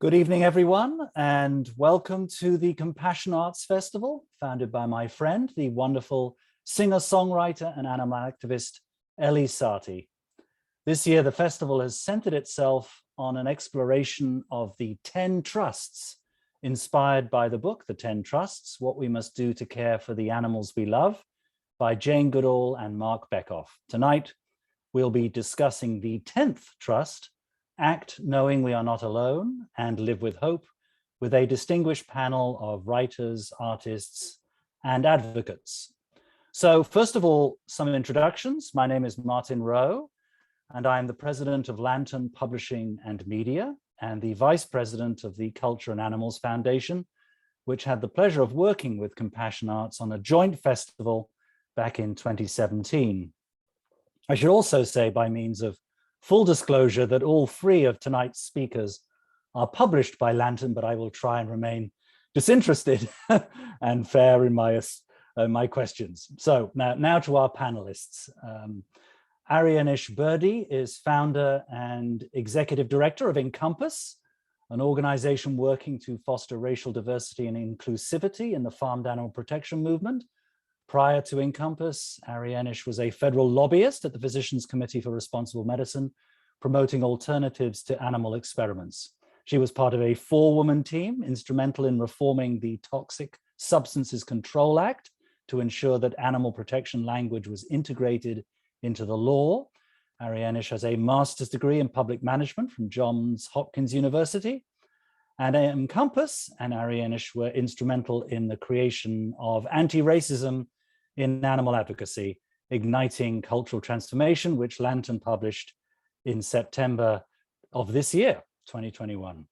Good evening, everyone, and welcome to the Compassion Arts Festival, founded by my friend, the wonderful singer-songwriter and animal activist, Ellie Satie. This year, the festival has centered itself on an exploration of the 10 trusts, inspired by the book, The 10 Trusts, What We Must Do to Care for the Animals We Love, by Jane Goodall and Mark Bekoff. Tonight, we'll be discussing the 10th trust, Act Knowing We Are Not Alone and Live with Hope, with a distinguished panel of writers, artists, and advocates. So first of all, some introductions. My name is Martin Rowe, and I'm the president of Lantern Publishing and Media and the vice president of the Culture and Animals Foundation, which had the pleasure of working with Compassion Arts on a joint festival back in 2017. I should also say, by means of full disclosure, that all three of tonight's speakers are published by Lantern, but I will try and remain disinterested and fair in my questions. So now to our panelists. Arianish Birdy is founder and executive director of Encompass, an organization working to foster racial diversity and inclusivity in the farmed animal protection movement. Prior to Encompass, Arianish was a federal lobbyist at the Physicians Committee for Responsible Medicine, promoting alternatives to animal experiments. She was part of a 4-woman team instrumental in reforming the Toxic Substances Control Act to ensure that animal protection language was integrated into the law. Arianish has a master's degree in public management from Johns Hopkins University. And Encompass and Arianish were instrumental in the creation of Anti-Racism in Animal Advocacy, Igniting Cultural Transformation, which Lantern published in September of this year, 2021.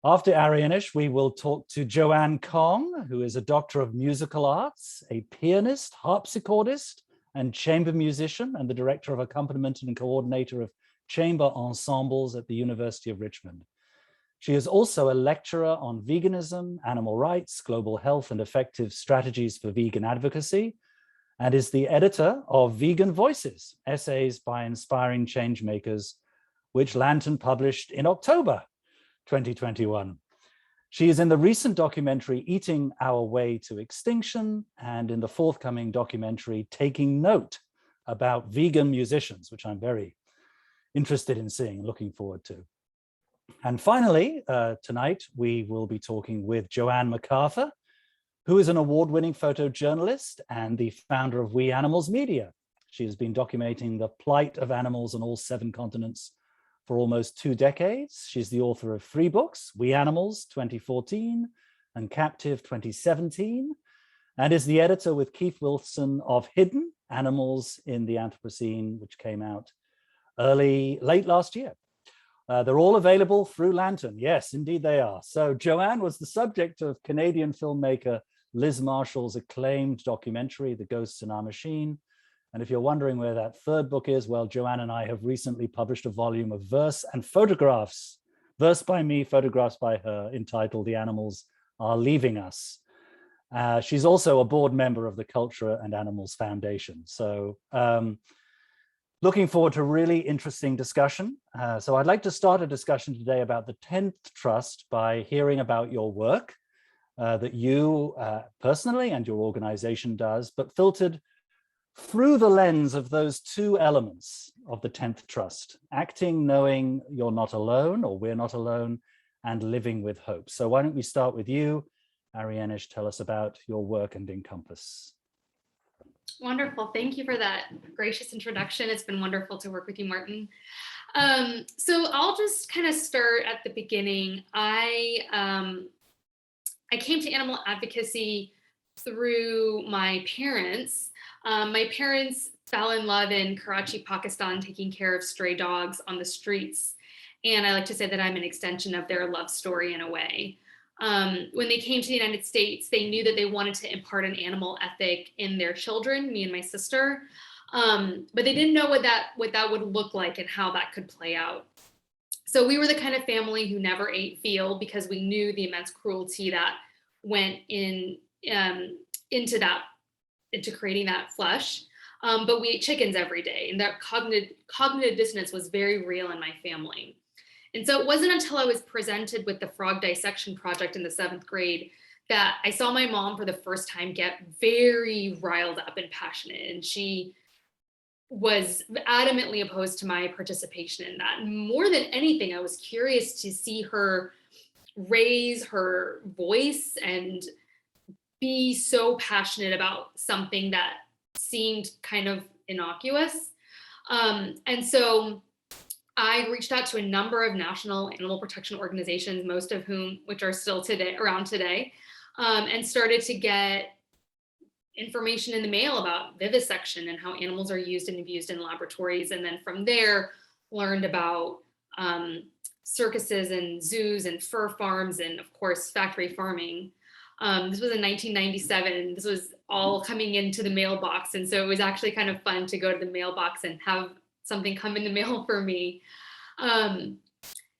After Arianish, we will talk to Joanne Kong, who is a doctor of musical arts, a pianist, harpsichordist, and chamber musician, and the director of accompaniment and coordinator of chamber ensembles at the University of Richmond. She is also a lecturer on veganism, animal rights, global health, and effective strategies for vegan advocacy, and is the editor of Vegan Voices, Essays by Inspiring Changemakers, which Lantern published in October 2021. She is in the recent documentary, Eating Our Way to Extinction, and in the forthcoming documentary, Taking Note, about vegan musicians, which I'm very interested in seeing and looking forward to. And finally, tonight, we will be talking with Joanne MacArthur, who is an award-winning photojournalist and the founder of We Animals Media. She has been documenting the plight of animals on all 7 continents for almost 2 decades. She's the author of 3 books, We Animals 2014 and Captive 2017, and is the editor with Keith Wilson of Hidden Animals in the Anthropocene, which came out late last year. They're all available through Lantern. Yes, indeed they are. So Joanne was the subject of Canadian filmmaker Liz Marshall's acclaimed documentary, The Ghosts in Our Machine. And if you're wondering where that 3rd book is, well, Joanne and I have recently published a volume of verse and photographs, verse by me, photographs by her, entitled The Animals Are Leaving Us. She's also a board member of the Culture and Animals Foundation. So looking forward to a really interesting discussion. So I'd like to start a discussion today about the 10th Trust by hearing about your work that you personally and your organization does, but filtered through the lens of those 2 elements of the 10th Trust, acting knowing you're not alone or we're not alone, and living with hope. So why don't we start with you, Arianish, tell us about your work and Encompass. Wonderful. Thank you for that gracious introduction. It's been wonderful to work with you, Martin. So I'll just kind of start at the beginning. I came to animal advocacy through my parents. My parents fell in love in Karachi, Pakistan, taking care of stray dogs on the streets. And I like to say that I'm an extension of their love story in a way. When they came to the United States, they knew that they wanted to impart an animal ethic in their children, me and my sister, but they didn't know what that would look like and how that could play out. So we were the kind of family who never ate veal because we knew the immense cruelty that went into creating that flesh. But we ate chickens every day, and that cognitive dissonance was very real in my family. And so it wasn't until I was presented with the frog dissection project in the 7th grade that I saw my mom for the first time get very riled up and passionate. And she was adamantly opposed to my participation in that. And more than anything, I was curious to see her raise her voice and be so passionate about something that seemed kind of innocuous. And so I reached out to a number of national animal protection organizations, most of whom, which are still today around today, and started to get information in the mail about vivisection and how animals are used and abused in laboratories. And then from there, learned about circuses and zoos and fur farms and, of course, factory farming. This was in 1997, and this was all coming into the mailbox. And so it was actually kind of fun to go to the mailbox and have something come in the mail for me.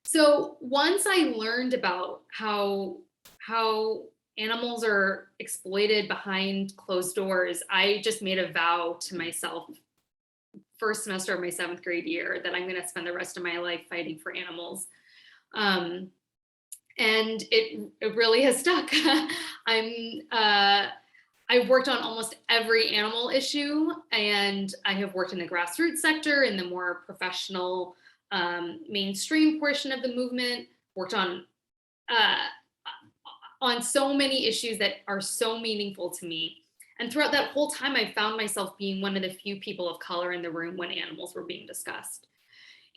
So once I learned about how animals are exploited behind closed doors, I just made a vow to myself, first semester of my 7th grade year, that I'm going to spend the rest of my life fighting for animals. And it really has stuck. I've worked on almost every animal issue, and I have worked in the grassroots sector, in the more professional mainstream portion of the movement, worked on so many issues that are so meaningful to me. And throughout that whole time, I found myself being one of the few people of color in the room when animals were being discussed.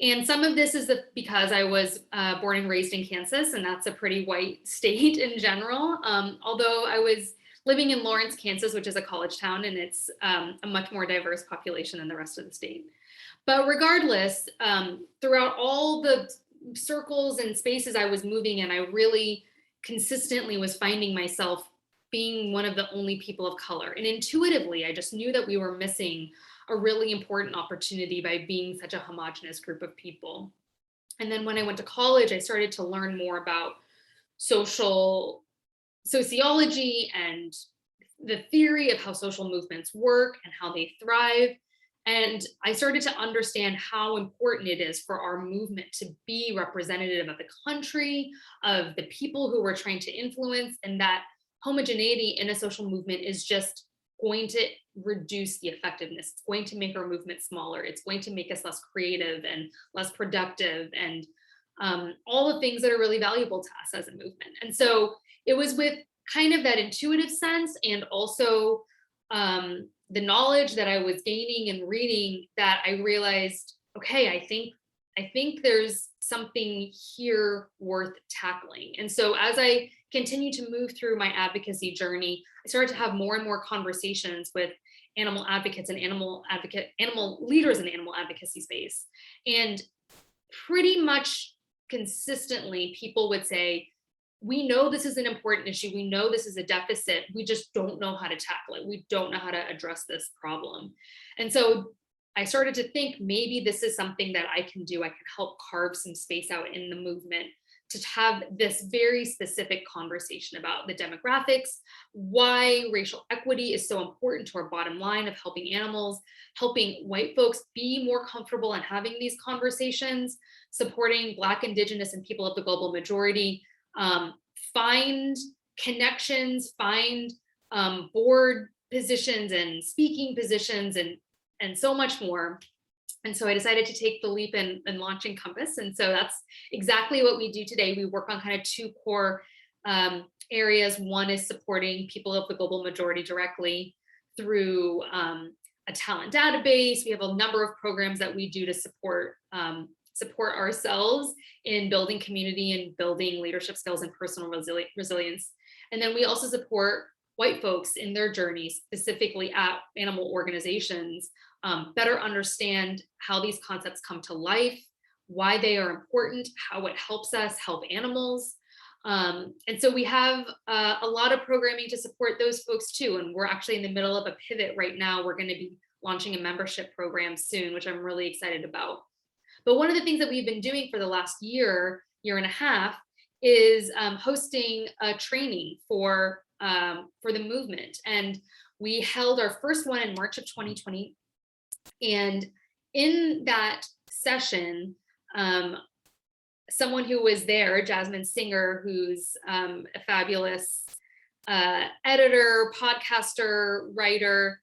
And some of this is because I was born and raised in Kansas, and that's a pretty white state in general. Although I was living in Lawrence, Kansas, which is a college town, and it's a much more diverse population than the rest of the state. But regardless, throughout all the circles and spaces I was moving in, I really consistently was finding myself being one of the only people of color. And intuitively, I just knew that we were missing a really important opportunity by being such a homogenous group of people. And then when I went to college, I started to learn more about sociology and the theory of how social movements work and how they thrive. And I started to understand how important it is for our movement to be representative of the country, of the people who we're trying to influence, and that homogeneity in a social movement is just going to reduce the effectiveness. It's going to make our movement smaller. It's going to make us less creative and less productive, and all the things that are really valuable to us as a movement. And so it was with kind of that intuitive sense, and also the knowledge that I was gaining and reading, that I realized, okay, I think there's something here worth tackling. And so as I continue to move through my advocacy journey, I started to have more and more conversations with animal advocates and animal leaders in the animal advocacy space. And pretty much consistently, people would say, we know this is an important issue. We know this is a deficit. We just don't know how to tackle it. We don't know how to address this problem. And so I started to think, maybe this is something that I can do. I can help carve some space out in the movement to have this very specific conversation about the demographics, why racial equity is so important to our bottom line of helping animals, helping white folks be more comfortable in having these conversations, supporting Black, Indigenous, and people of the global majority, find connections, find board positions and speaking positions, and so much more. And so I decided to take the leap and launch Encompass. And so that's exactly what we do today. We work on kind of two core areas. One is supporting people of the global majority directly through a talent database. We have a number of programs that we do to support ourselves in building community and building leadership skills and personal resilience. And then we also support white folks in their journeys, specifically at animal organizations, better understand how these concepts come to life, why they are important, how it helps us help animals. And so we have a lot of programming to support those folks too. And we're actually in the middle of a pivot right now. We're going to be launching a membership program soon, which I'm really excited about. But one of the things that we've been doing for the last year and a half is hosting a training for the movement. And we held our first one in March of 2020. And in that session, someone who was there, Jasmine Singer, who's a fabulous editor, podcaster, writer,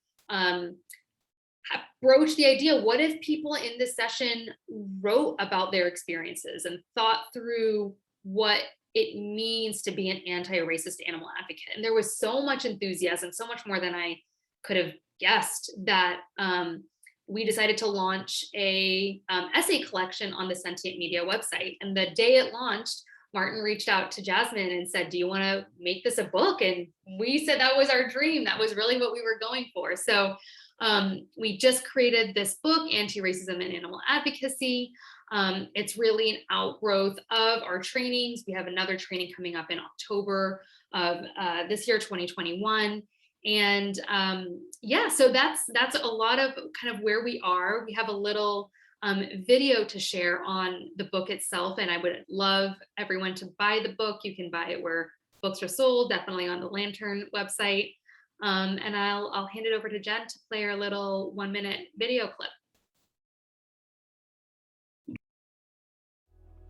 broached the idea, what if people in this session wrote about their experiences and thought through what it means to be an anti-racist animal advocate? And there was so much enthusiasm, so much more than I could have guessed, that we decided to launch a essay collection on the Sentient Media website. And the day it launched, Martin reached out to Jasmine and said, do you want to make this a book? And we said that was our dream. That was really what we were going for. So we just created this book, Anti-Racism and Animal Advocacy. It's really an outgrowth of our trainings. We have another training coming up in October of this year, 2021. And yeah, so that's a lot of kind of where we are. We have a little video to share on the book itself, and I would love everyone to buy the book. You can buy it where books are sold, definitely on the Lantern website. And I'll hand it over to Jen to play our little 1-minute video clip.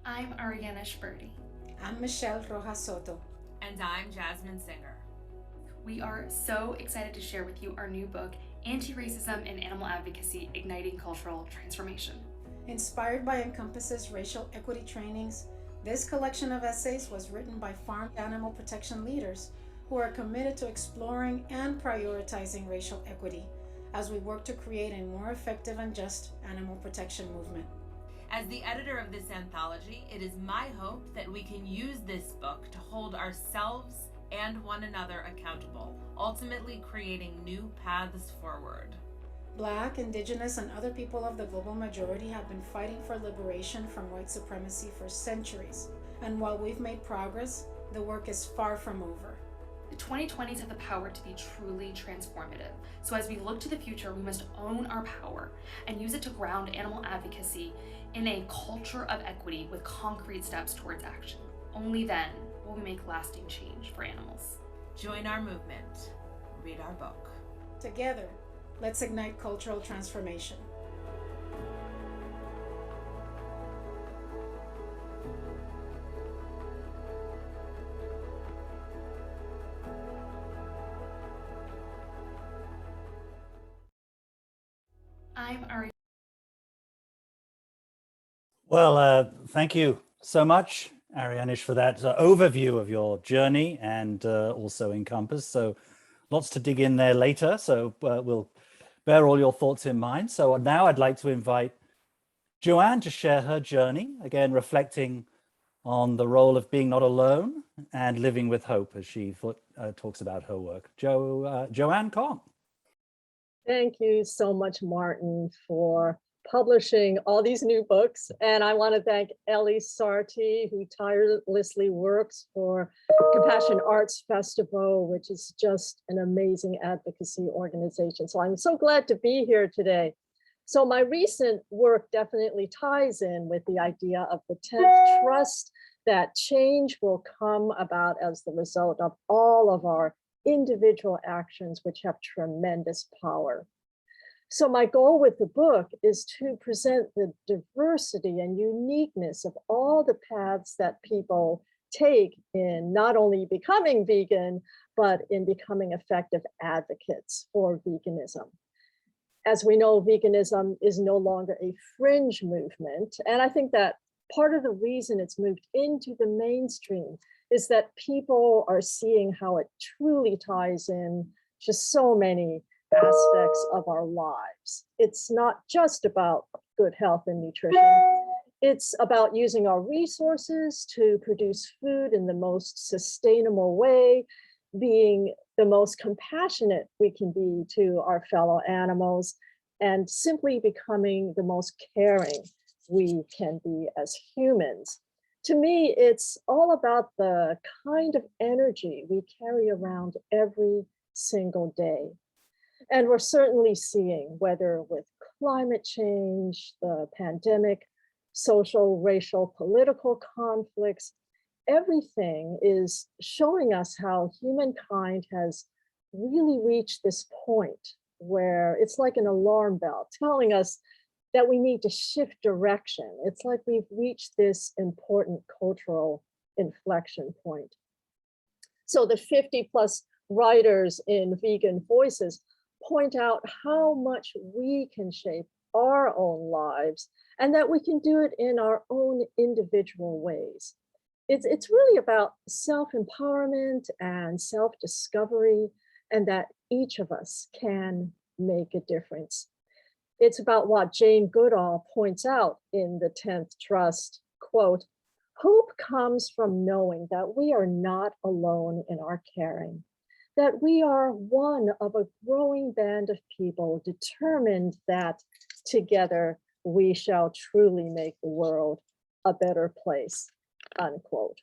I'm Ariana Shberti. I'm Michelle Rojas Soto. And I'm Jasmine Singer. We are so excited to share with you our new book, Anti-Racism and Animal Advocacy, Igniting Cultural Transformation. Inspired by Encompass's racial equity trainings, this collection of essays was written by farm animal protection leaders who are committed to exploring and prioritizing racial equity as we work to create a more effective and just animal protection movement. As the editor of this anthology, it is my hope that we can use this book to hold ourselves and one another accountable, ultimately creating new paths forward. Black, Indigenous, and other people of the global majority have been fighting for liberation from white supremacy for centuries. And while we've made progress, the work is far from over. The 2020s have the power to be truly transformative. So as we look to the future, we must own our power and use it to ground animal advocacy in a culture of equity with concrete steps towards action. Only then will we make lasting change for animals. Join our movement. Read our book. Together, let's ignite cultural transformation. I'm Ariana. Well, thank you so much, Arianish, for that overview of your journey, and also Encompass. So lots to dig in there later. So we'll bear all your thoughts in mind. So now I'd like to invite Joanne to share her journey, again, reflecting on the role of being not alone and living with hope as she talks about her work. Joanne Kong. Thank you so much, Martin, for publishing all these new books. And I want to thank Ellie Sarti, who tirelessly works for Compassion Arts Festival, which is just an amazing advocacy organization. So I'm so glad to be here today. So my recent work definitely ties in with the idea of the 10th trust that change will come about as the result of all of our individual actions, which have tremendous power. So my goal with the book is to present the diversity and uniqueness of all the paths that people take in not only becoming vegan, but in becoming effective advocates for veganism. As we know, veganism is no longer a fringe movement. And I think that part of the reason it's moved into the mainstream is that people are seeing how it truly ties in to so many aspects of our lives. It's not just about good health and nutrition. It's about using our resources to produce food in the most sustainable way, being the most compassionate we can be to our fellow animals, and simply becoming the most caring we can be as humans. To me, it's all about the kind of energy we carry around every single day. And we're certainly seeing, whether with climate change, the pandemic, social, racial, political conflicts, everything is showing us how humankind has really reached this point where it's like an alarm bell telling us that we need to shift direction. It's like we've reached this important cultural inflection point. So the 50 plus writers in Vegan Voices point out how much we can shape our own lives and that we can do it in our own individual ways. It's really about self-empowerment and self-discovery, and that each of us can make a difference. It's about what Jane Goodall points out in The 10th Trust, quote, "Hope comes from knowing that we are not alone in our caring, that we are one of a growing band of people determined that together we shall truly make the world a better place," unquote.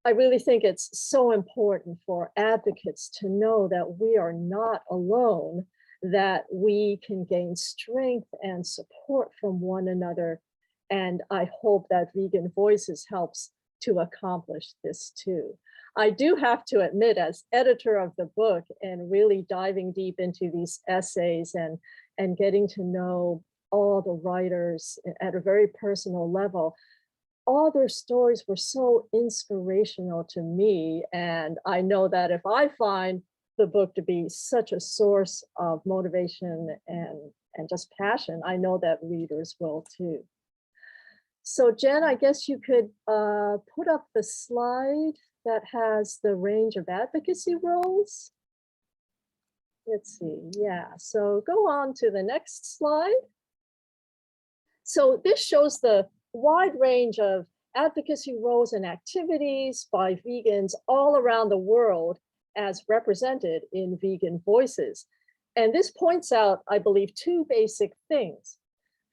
I really think it's so important for advocates to know that we are not alone, that we can gain strength and support from one another. And I hope that Vegan Voices helps to accomplish this too. I do have to admit, as editor of the book and really diving deep into these essays and getting to know all the writers at a very personal level, all their stories were so inspirational to me. And I know that if I find the book to be such a source of motivation and just passion, I know that readers will too. So Jen, I guess you could put up the slide that has the range of advocacy roles. Let's see, yeah, so go on to the next slide. So this shows the wide range of advocacy roles and activities by vegans all around the world as represented in Vegan Voices. And this points out, I believe, two basic things.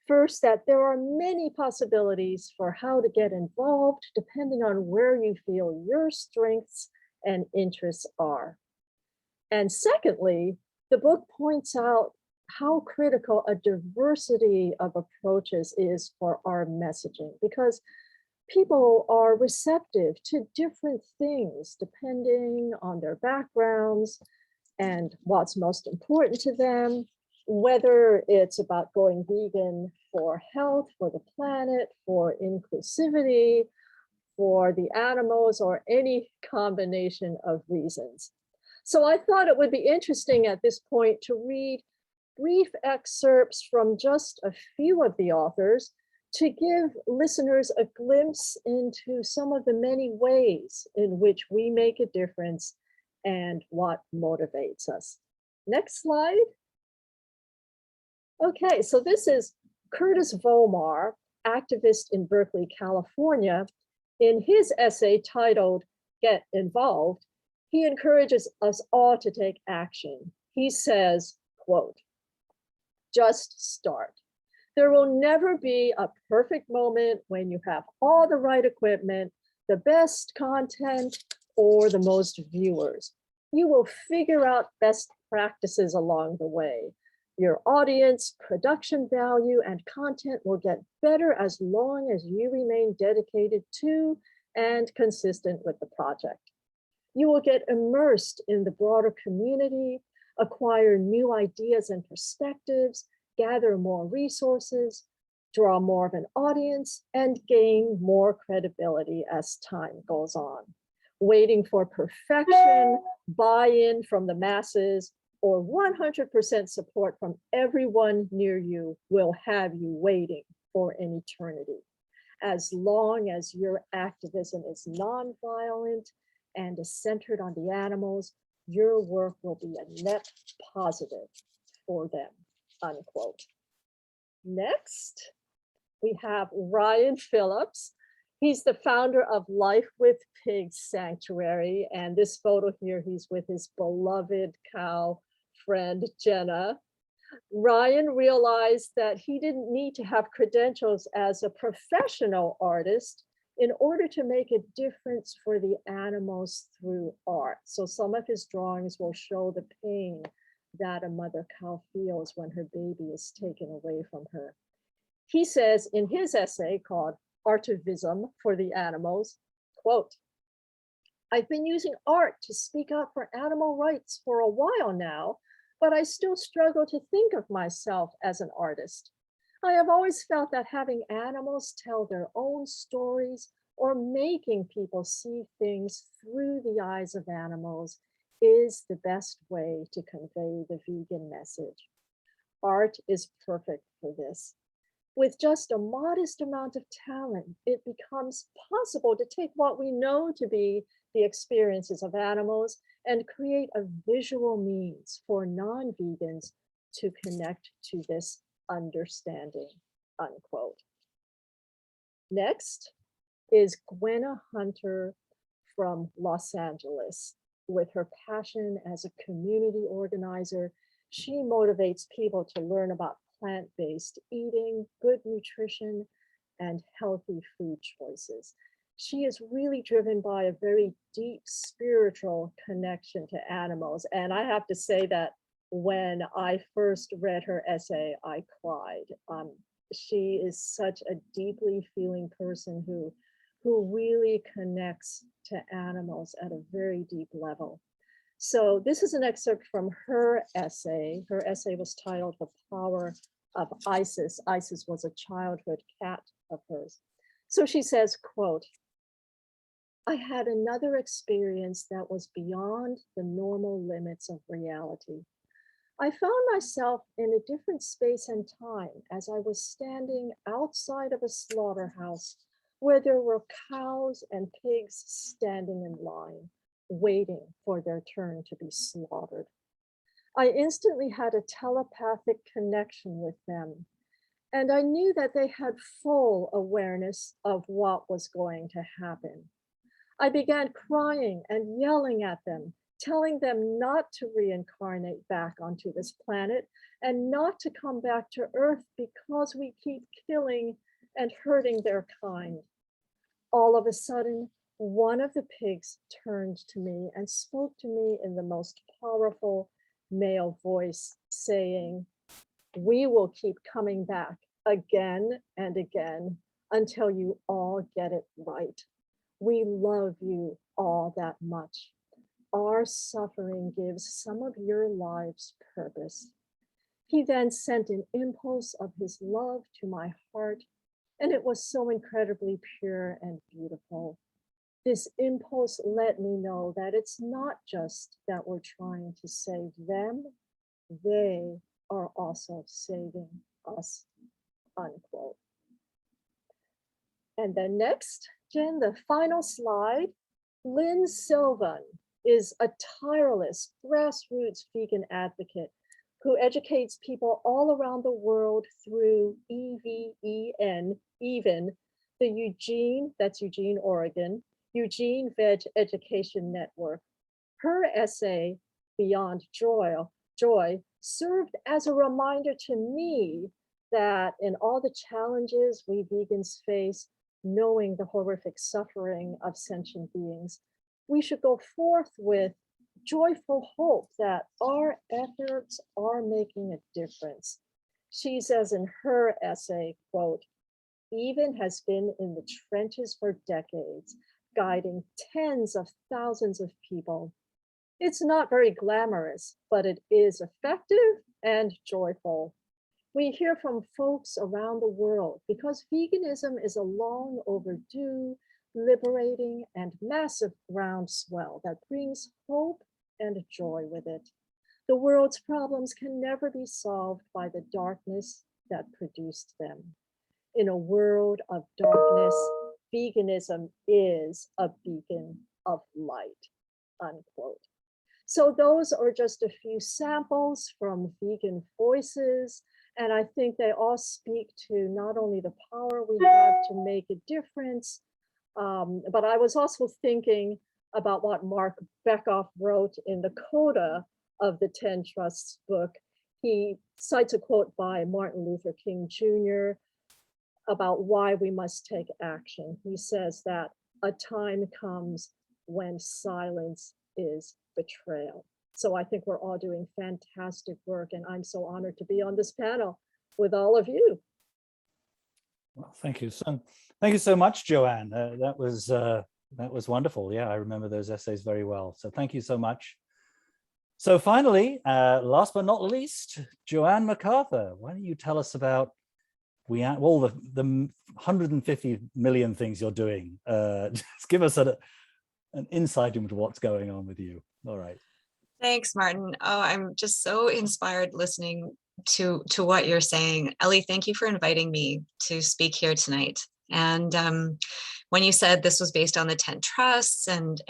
First, that there are many possibilities for how to get involved depending on where you feel your strengths and interests are. And secondly, the book points out how critical a diversity of approaches is for our messaging, because people are receptive to different things depending on their backgrounds and what's most important to them, whether it's about going vegan for health, for the planet, for inclusivity, for the animals, or any combination of reasons. So I thought it would be interesting at this point to read brief excerpts from just a few of the authors to give listeners a glimpse into some of the many ways in which we make a difference and what motivates us. Next slide. Okay, so this is Curtis Volmar, activist in Berkeley, California. In his essay titled "Get Involved," he encourages us all to take action. He says, quote, "Just start. There will never be a perfect moment when you have all the right equipment, the best content, or the most viewers. You will figure out best practices along the way. Your audience, production value, and content will get better as long as you remain dedicated to and consistent with the project. You will get immersed in the broader community, acquire new ideas and perspectives, gather more resources, draw more of an audience, and gain more credibility as time goes on. Waiting for perfection, buy-in from the masses, or 100% support from everyone near you will have you waiting for an eternity. As long as your activism is nonviolent and is centered on the animals, your work will be a net positive for them," unquote. Next, we have Ryan Phillips. He's the founder of Life with Pigs Sanctuary. And this photo here, he's with his beloved cow friend, Jenna. Ryan realized that he didn't need to have credentials as a professional artist in order to make a difference for the animals through art. So some of his drawings will show the pain that a mother cow feels when her baby is taken away from her. He says in his essay called Artivism for the Animals, quote, "I've been using art to speak up for animal rights for a while now, but I still struggle to think of myself as an artist. I have always felt that having animals tell their own stories or making people see things through the eyes of animals is the best way to convey the vegan message. Art is perfect for this. With just a modest amount of talent, it becomes possible to take what we know to be the experiences of animals and create a visual means for non-vegans to connect to this understanding, unquote. Next is Gwenna Hunter from Los Angeles. With her passion as a community organizer, she motivates people to learn about plant-based eating, good nutrition, and healthy food choices. She is really driven by a very deep spiritual connection to animals. And I have to say that when I first read her essay, I cried. She is such a deeply feeling person who really connects to animals at a very deep level. So this is an excerpt from her essay. Her essay was titled The Power of Isis. Isis was a childhood cat of hers. So she says, quote, I had another experience that was beyond the normal limits of reality. I found myself in a different space and time as I was standing outside of a slaughterhouse where there were cows and pigs standing in line, waiting for their turn to be slaughtered. I instantly had a telepathic connection with them, and I knew that they had full awareness of what was going to happen. I began crying and yelling at them, telling them not to reincarnate back onto this planet and not to come back to Earth because we keep killing and hurting their kind. All of a sudden, one of the pigs turned to me and spoke to me in the most powerful male voice, saying, we will keep coming back again and again until you all get it right. We love you all that much. Our suffering gives some of your lives purpose. He then sent an impulse of his love to my heart, and it was so incredibly pure and beautiful. This impulse let me know that it's not just that we're trying to save them, they are also saving us, unquote. And then next, Jen, the final slide, Lynn Sylvan is a tireless grassroots vegan advocate who educates people all around the world through EVEN, even the Eugene, that's Eugene, Oregon, Eugene Veg Education Network. Her essay, Beyond Joy, served as a reminder to me that in all the challenges we vegans face, knowing the horrific suffering of sentient beings, we should go forth with joyful hope that our efforts are making a difference. She says in her essay, quote, Even has been in the trenches for decades, guiding tens of thousands of people. It's not very glamorous, but it is effective and joyful. We hear from folks around the world because veganism is a long overdue, liberating, and massive groundswell that brings hope and joy with it. The world's problems can never be solved by the darkness that produced them. In a world of darkness, veganism is a beacon of light, unquote. So those are just a few samples from Vegan Voices. And I think they all speak to not only the power we have to make a difference, but I was also thinking about what Mark Beckoff wrote in the coda of the 10 Trusts book. He cites a quote by Martin Luther King Jr. about why we must take action. He says that a time comes when silence is betrayal. So I think we're all doing fantastic work, and I'm so honored to be on this panel with all of you. Well, thank you so much, Joanne. That was wonderful. Yeah, I remember those essays very well. So thank you so much. So finally, last but not least, Joanne MacArthur, why don't you tell us about all the 150 million things you're doing. Just give us an insight into what's going on with you. All right. Thanks, Martin. Oh, I'm just so inspired listening to what you're saying. Ellie, thank you for inviting me to speak here tonight. And when you said this was based on the 10 trusts and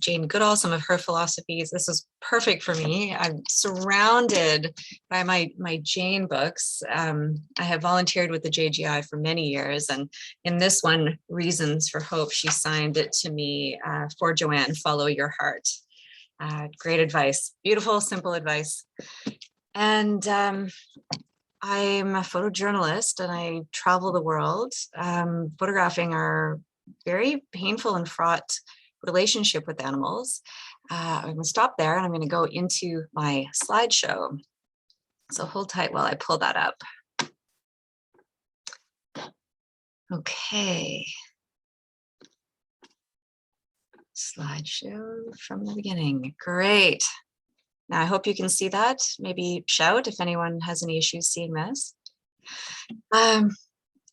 Jane Goodall, some of her philosophies, this was perfect for me. I'm surrounded by my Jane books. I have volunteered with the JGI for many years, and in this one, Reasons for Hope, she signed it to me for Joanne, Follow Your Heart. Great advice, beautiful, simple advice. And I'm a photojournalist and I travel the world photographing our very painful and fraught relationship with animals. I'm going to stop there and I'm going to go into my slideshow. So hold tight while I pull that up. Okay. Slideshow from the beginning. Great. Now I hope you can see that. Maybe shout if anyone has any issues seeing this.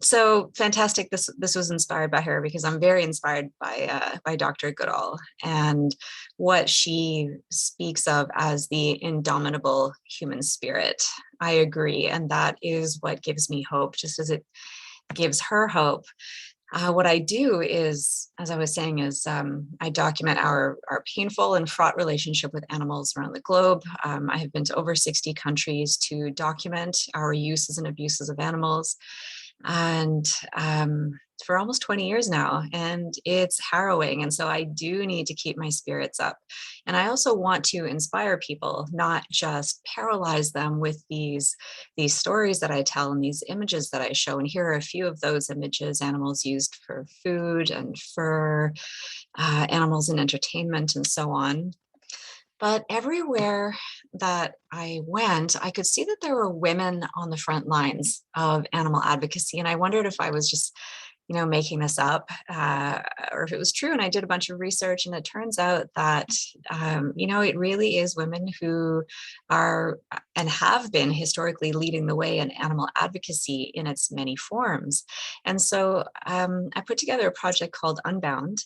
So fantastic. This was inspired by her because I'm very inspired by Dr. Goodall and what she speaks of as the indomitable human spirit. I agree, and that is what gives me hope, just as it gives her hope. What I do is, as I was saying, is I document our painful and fraught relationship with animals around the globe. I have been to over 60 countries to document our uses and abuses of animals, and for almost 20 years now, and it's harrowing. And so I do need to keep my spirits up. And I also want to inspire people, not just paralyze them with these stories that I tell and these images that I show. And here are a few of those images: animals used for food and fur, animals in entertainment, and so on. But everywhere that I went, I could see that there were women on the front lines of animal advocacy. And I wondered if I was just, making this up or if it was true. And I did a bunch of research, and it turns out that, it really is women who are and have been historically leading the way in animal advocacy in its many forms. And so I put together a project called Unbound,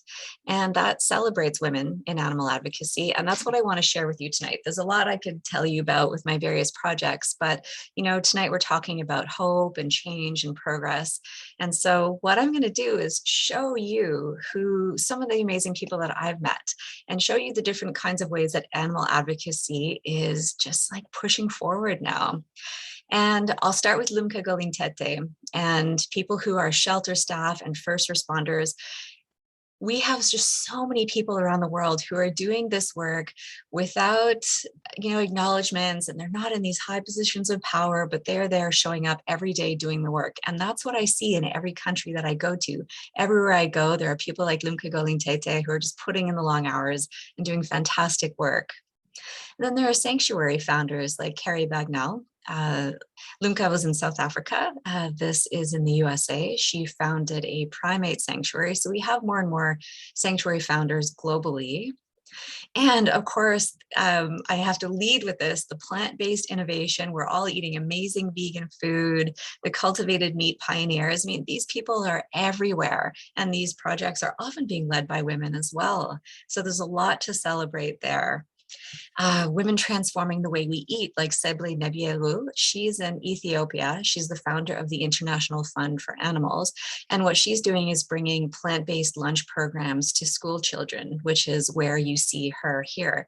and that celebrates women in animal advocacy. And that's what I want to share with you tonight. There's a lot I could tell you about with my various projects, but, tonight we're talking about hope and change and progress. And so what I'm going to do is show you some of the amazing people that I've met, and show you the different kinds of ways that animal advocacy is just like pushing forward now. And I'll start with Lumka Golintete and people who are shelter staff and first responders. We have just so many people around the world who are doing this work without, acknowledgements, and they're not in these high positions of power, but they're there showing up every day doing the work. And that's what I see in every country that I go to. Everywhere I go, there are people like Lumka Golintete who are just putting in the long hours and doing fantastic work. And then there are sanctuary founders like Carrie Bagnall. Lumka was in South Africa. This is in the USA. She founded a primate sanctuary. So we have more and more sanctuary founders globally. And of course, I have to lead with this, the plant-based innovation. We're all eating amazing vegan food, the cultivated meat pioneers. I mean, these people are everywhere, and these projects are often being led by women as well. So there's a lot to celebrate there. Women transforming the way we eat, like Seble Nebieru. She's in Ethiopia. She's the founder of the International Fund for Animals. And what she's doing is bringing plant-based lunch programs to school children, which is where you see her here.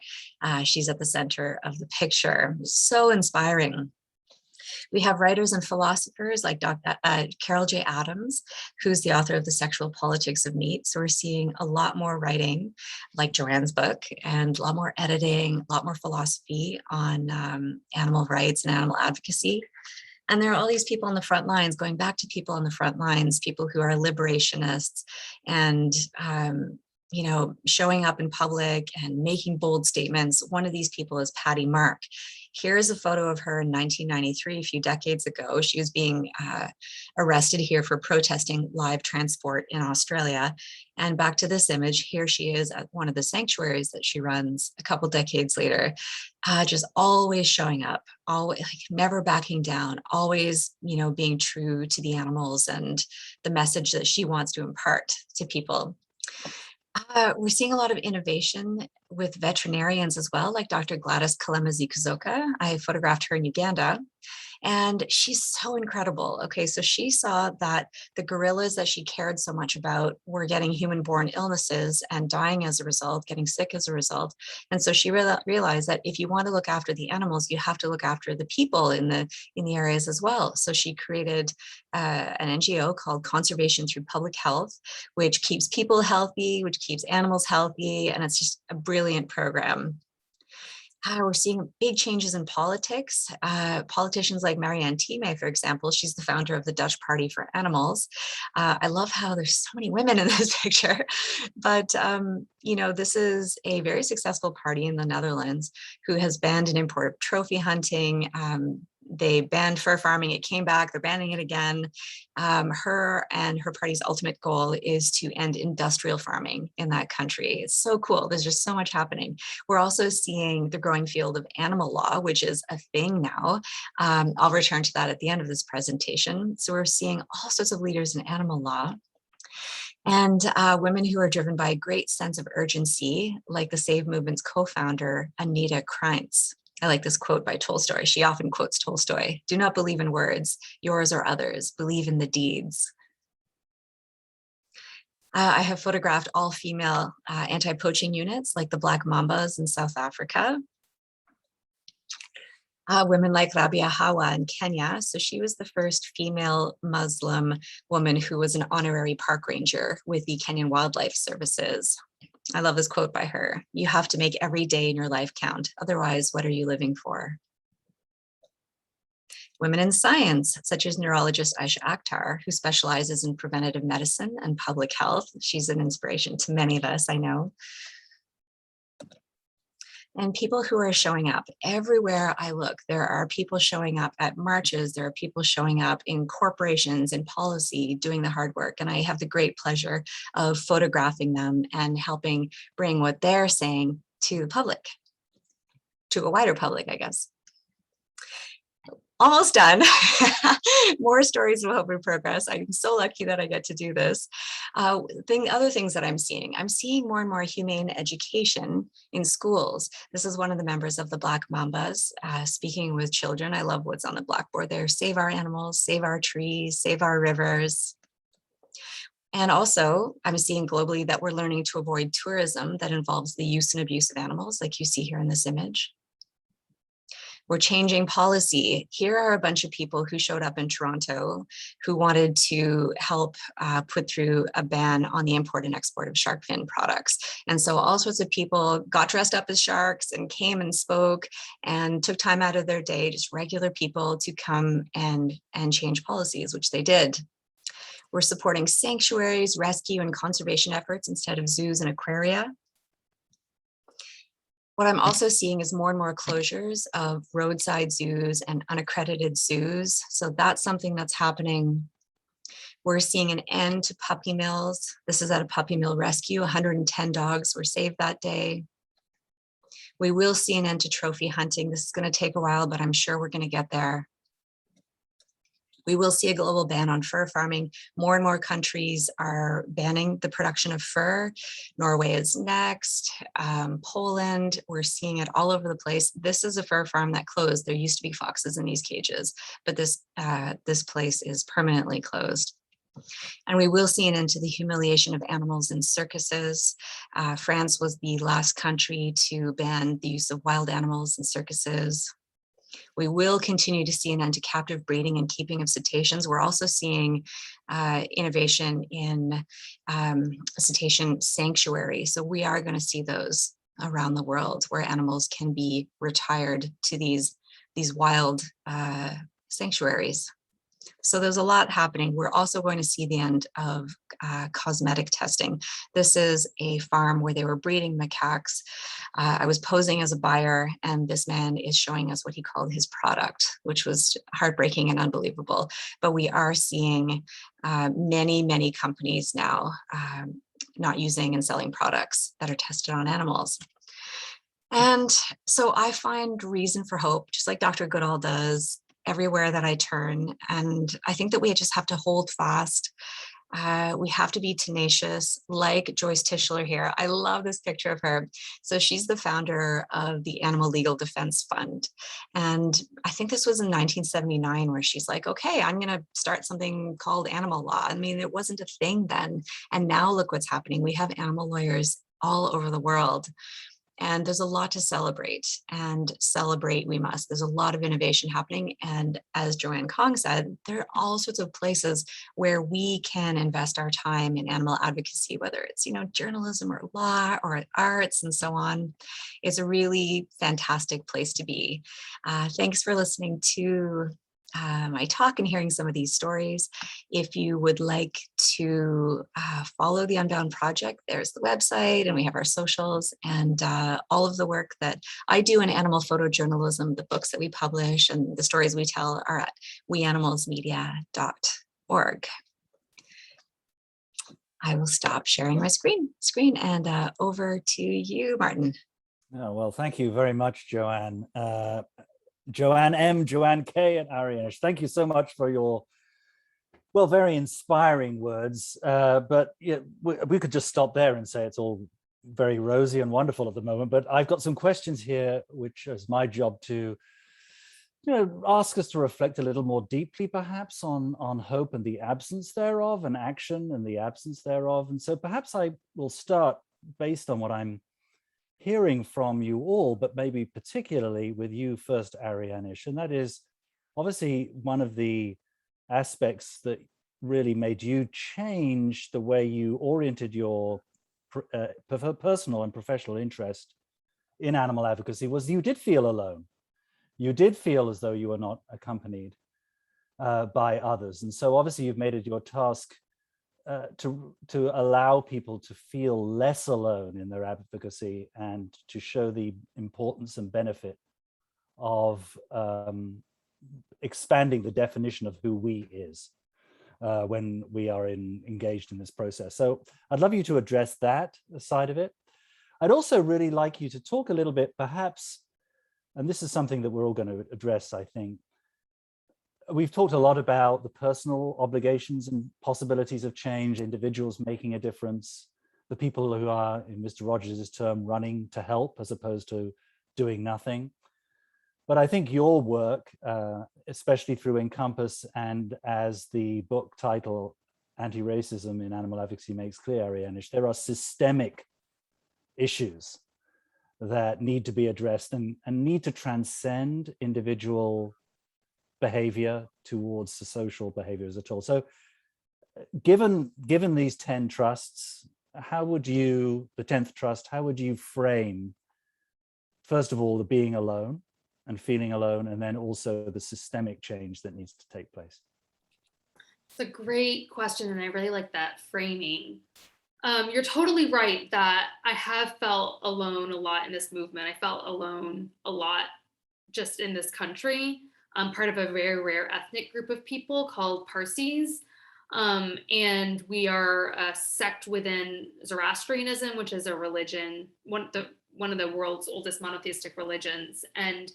She's at the center of the picture. So inspiring. We have writers and philosophers like Carol J. Adams, who's the author of The Sexual Politics of Meat. So we're seeing a lot more writing, like Joanne's book, and a lot more editing, a lot more philosophy on animal rights and animal advocacy. And there are all these people on the front lines, going back to people on the front lines, people who are liberationists and showing up in public and making bold statements. One of these people is Patty Mark. Here's a photo of her in 1993, a few decades ago. She was being arrested here for protesting live transport in Australia. And back to this image, here she is at one of the sanctuaries that she runs a couple decades later, just always showing up, always like never backing down, always, being true to the animals and the message that she wants to impart to people. We're seeing a lot of innovation with veterinarians as well, like Dr. Gladys Kalema-Zikuzoka. I photographed her in Uganda, and she's so incredible. Okay, so she saw that the gorillas that she cared so much about were getting human-borne illnesses and dying as a result, getting sick as a result. And so she realized that if you want to look after the animals, you have to look after the people in the areas as well. So she created an NGO called Conservation Through Public Health, which keeps people healthy, which keeps animals healthy, and it's just a brilliant program. We're seeing big changes in politics. Politicians like Marianne Thieme, for example, she's the founder of the Dutch Party for Animals. I love how there's so many women in this picture, but this is a very successful party in the Netherlands who has banned and import trophy hunting. They banned fur farming, it came back, they're banning it again. Her and her party's ultimate goal is to end industrial farming in that country. It's so cool, there's just so much happening. We're also seeing the growing field of animal law, which is a thing now. I'll return to that at the end of this presentation. So we're seeing all sorts of leaders in animal law. And women who are driven by a great sense of urgency, like the Save Movement's co-founder, Anita Kreinz. I like this quote by Tolstoy. She often quotes Tolstoy: "Do not believe in words, yours or others, believe in the deeds." I have photographed all female anti-poaching units like the Black Mambas in South Africa. Women like Rabia Hawa in Kenya. So she was the first female Muslim woman who was an honorary park ranger with the Kenyan Wildlife Services. I love this quote by her: "You have to make every day in your life count. Otherwise, what are you living for?" Women in science, such as neurologist Aisha Akhtar, who specializes in preventative medicine and public health. She's an inspiration to many of us, I know. And people who are showing up everywhere I look. There are people showing up at marches. There are people showing up in corporations and policy doing the hard work. And I have the great pleasure of photographing them and helping bring what they're saying to the public, to a wider public, I guess. Almost done. More stories of hope and progress. I'm so lucky that I get to do this. Other things that I'm seeing more and more humane education in schools. This is one of the members of the Black Mambas speaking with children. I love what's on the blackboard there: save our animals, save our trees, save our rivers. And also, I'm seeing globally that we're learning to avoid tourism that involves the use and abuse of animals, like you see here in this image. We're changing policy. Here are a bunch of people who showed up in Toronto who wanted to help put through a ban on the import and export of shark fin products. And so all sorts of people got dressed up as sharks and came and spoke and took time out of their day, just regular people, to come and change policies, which they did. We're supporting sanctuaries, rescue, and conservation efforts instead of zoos and aquaria. What I'm also seeing is more and more closures of roadside zoos and unaccredited zoos. So that's something that's happening. We're seeing an end to puppy mills. This is at a puppy mill rescue. 110 dogs were saved that day. We will see an end to trophy hunting. This is going to take a while, but I'm sure we're going to get there. We will see a global ban on fur farming. More and more countries are banning the production of fur. Norway is next, Poland, we're seeing it all over the place. This is a fur farm that closed. There used to be foxes in these cages, but this place is permanently closed. And we will see an end to the humiliation of animals in circuses. France was the last country to ban the use of wild animals in circuses. We will continue to see an end to captive breeding and keeping of cetaceans. We're also seeing innovation in cetacean sanctuaries. So we are going to see those around the world where animals can be retired to these wild sanctuaries. So there's a lot happening. We're also going to see the end of cosmetic testing. This is a farm where they were breeding macaques. I was posing as a buyer, and this man is showing us what he called his product, which was heartbreaking and unbelievable. But we are seeing many companies now not using and selling products that are tested on animals. And so I find reason for hope, just like Dr. Goodall does, everywhere that I turn. And I think that we just have to hold fast. We have to be tenacious, like Joyce Tischler here. I love this picture of her. So she's the founder of the Animal Legal Defense Fund. And I think this was in 1979 where she's like, okay, I'm going to start something called animal law. I mean, it wasn't a thing then. And now look what's happening. We have animal lawyers all over the world. And there's a lot to celebrate, and celebrate we must. There's a lot of innovation happening. And as Joanne Kong said, there are all sorts of places where we can invest our time in animal advocacy, whether it's, journalism or law or arts and so on. It's a really fantastic place to be. Thanks for listening to my talk and hearing some of these stories. If you would like to follow the Unbound Project, there's the website, and we have our socials, and all of the work that I do in animal photojournalism, the books that we publish and the stories we tell are at weanimalsmedia.org. I will stop sharing my screen and over to you, Martin. Oh, well, thank you very much, Joanne. Joanne M, Joanne K, and Arianish. Thank you so much for your, very inspiring words. But yeah, we could just stop there and say it's all very rosy and wonderful at the moment. But I've got some questions here, which is my job to, ask us to reflect a little more deeply, perhaps, on hope and the absence thereof, and action and the absence thereof. And so perhaps I will start based on what I'm hearing from you all, but maybe particularly with you first, Arianish, and that is obviously one of the aspects that really made you change the way you oriented your personal and professional interest in animal advocacy was you did feel alone. You did feel as though you were not accompanied by others. And so obviously you've made it your task to allow people to feel less alone in their advocacy, and to show the importance and benefit of expanding the definition of who we is when we are engaged in this process. So I'd love you to address that side of it. I'd also really like you to talk a little bit, perhaps, and this is something that we're all going to address, I think. We've talked a lot about the personal obligations and possibilities of change, individuals making a difference, the people who are, in Mr. Rogers' term, running to help as opposed to doing nothing. But I think your work, especially through Encompass, and as the book title, Anti-Racism in Animal Advocacy makes clear, Arianish, there are systemic issues that need to be addressed and need to transcend individual behavior towards the social behaviors at all. So given these 10 trusts, how would you, the 10th trust, how would you frame, first of all, the being alone and feeling alone, and then also the systemic change that needs to take place? It's a great question, and I really like that framing. You're totally right that I have felt alone a lot in this movement. I felt alone a lot just in this country. I'm part of a very rare ethnic group of people called Parsis. And we are a sect within Zoroastrianism, which is a religion, one of the world's oldest monotheistic religions. And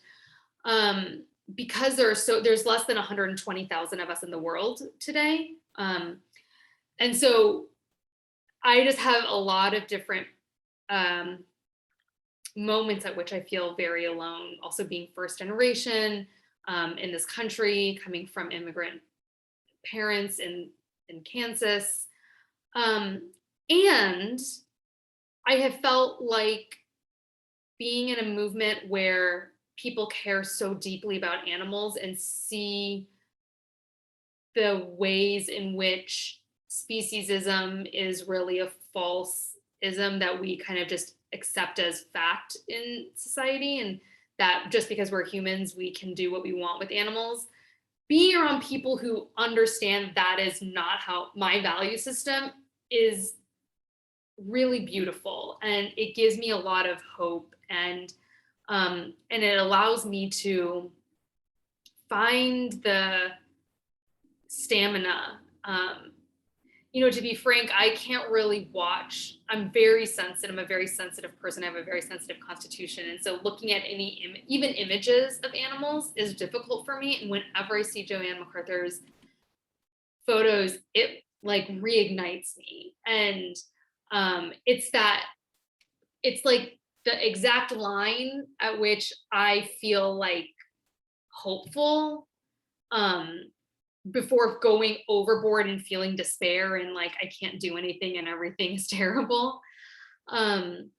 because there's less than 120,000 of us in the world today. And so I just have a lot of different moments at which I feel very alone, also being first generation in this country, coming from immigrant parents in Kansas. And I have felt like being in a movement where people care so deeply about animals and see the ways in which speciesism is really a false ism that we kind of just accept as fact in society, and that just because we're humans, we can do what we want with animals. being around people who understand that is not how my value system is really beautiful, and it gives me a lot of hope, and it allows me to find the stamina. To be frank, I can't really watch. I'm very sensitive. I'm a very sensitive person. I have a very sensitive constitution. And so looking at even images of animals is difficult for me. And whenever I see Joanne MacArthur's photos, it like reignites me. And it's like the exact line at which I feel like hopeful, before going overboard and feeling despair and like I can't do anything and everything is terrible. And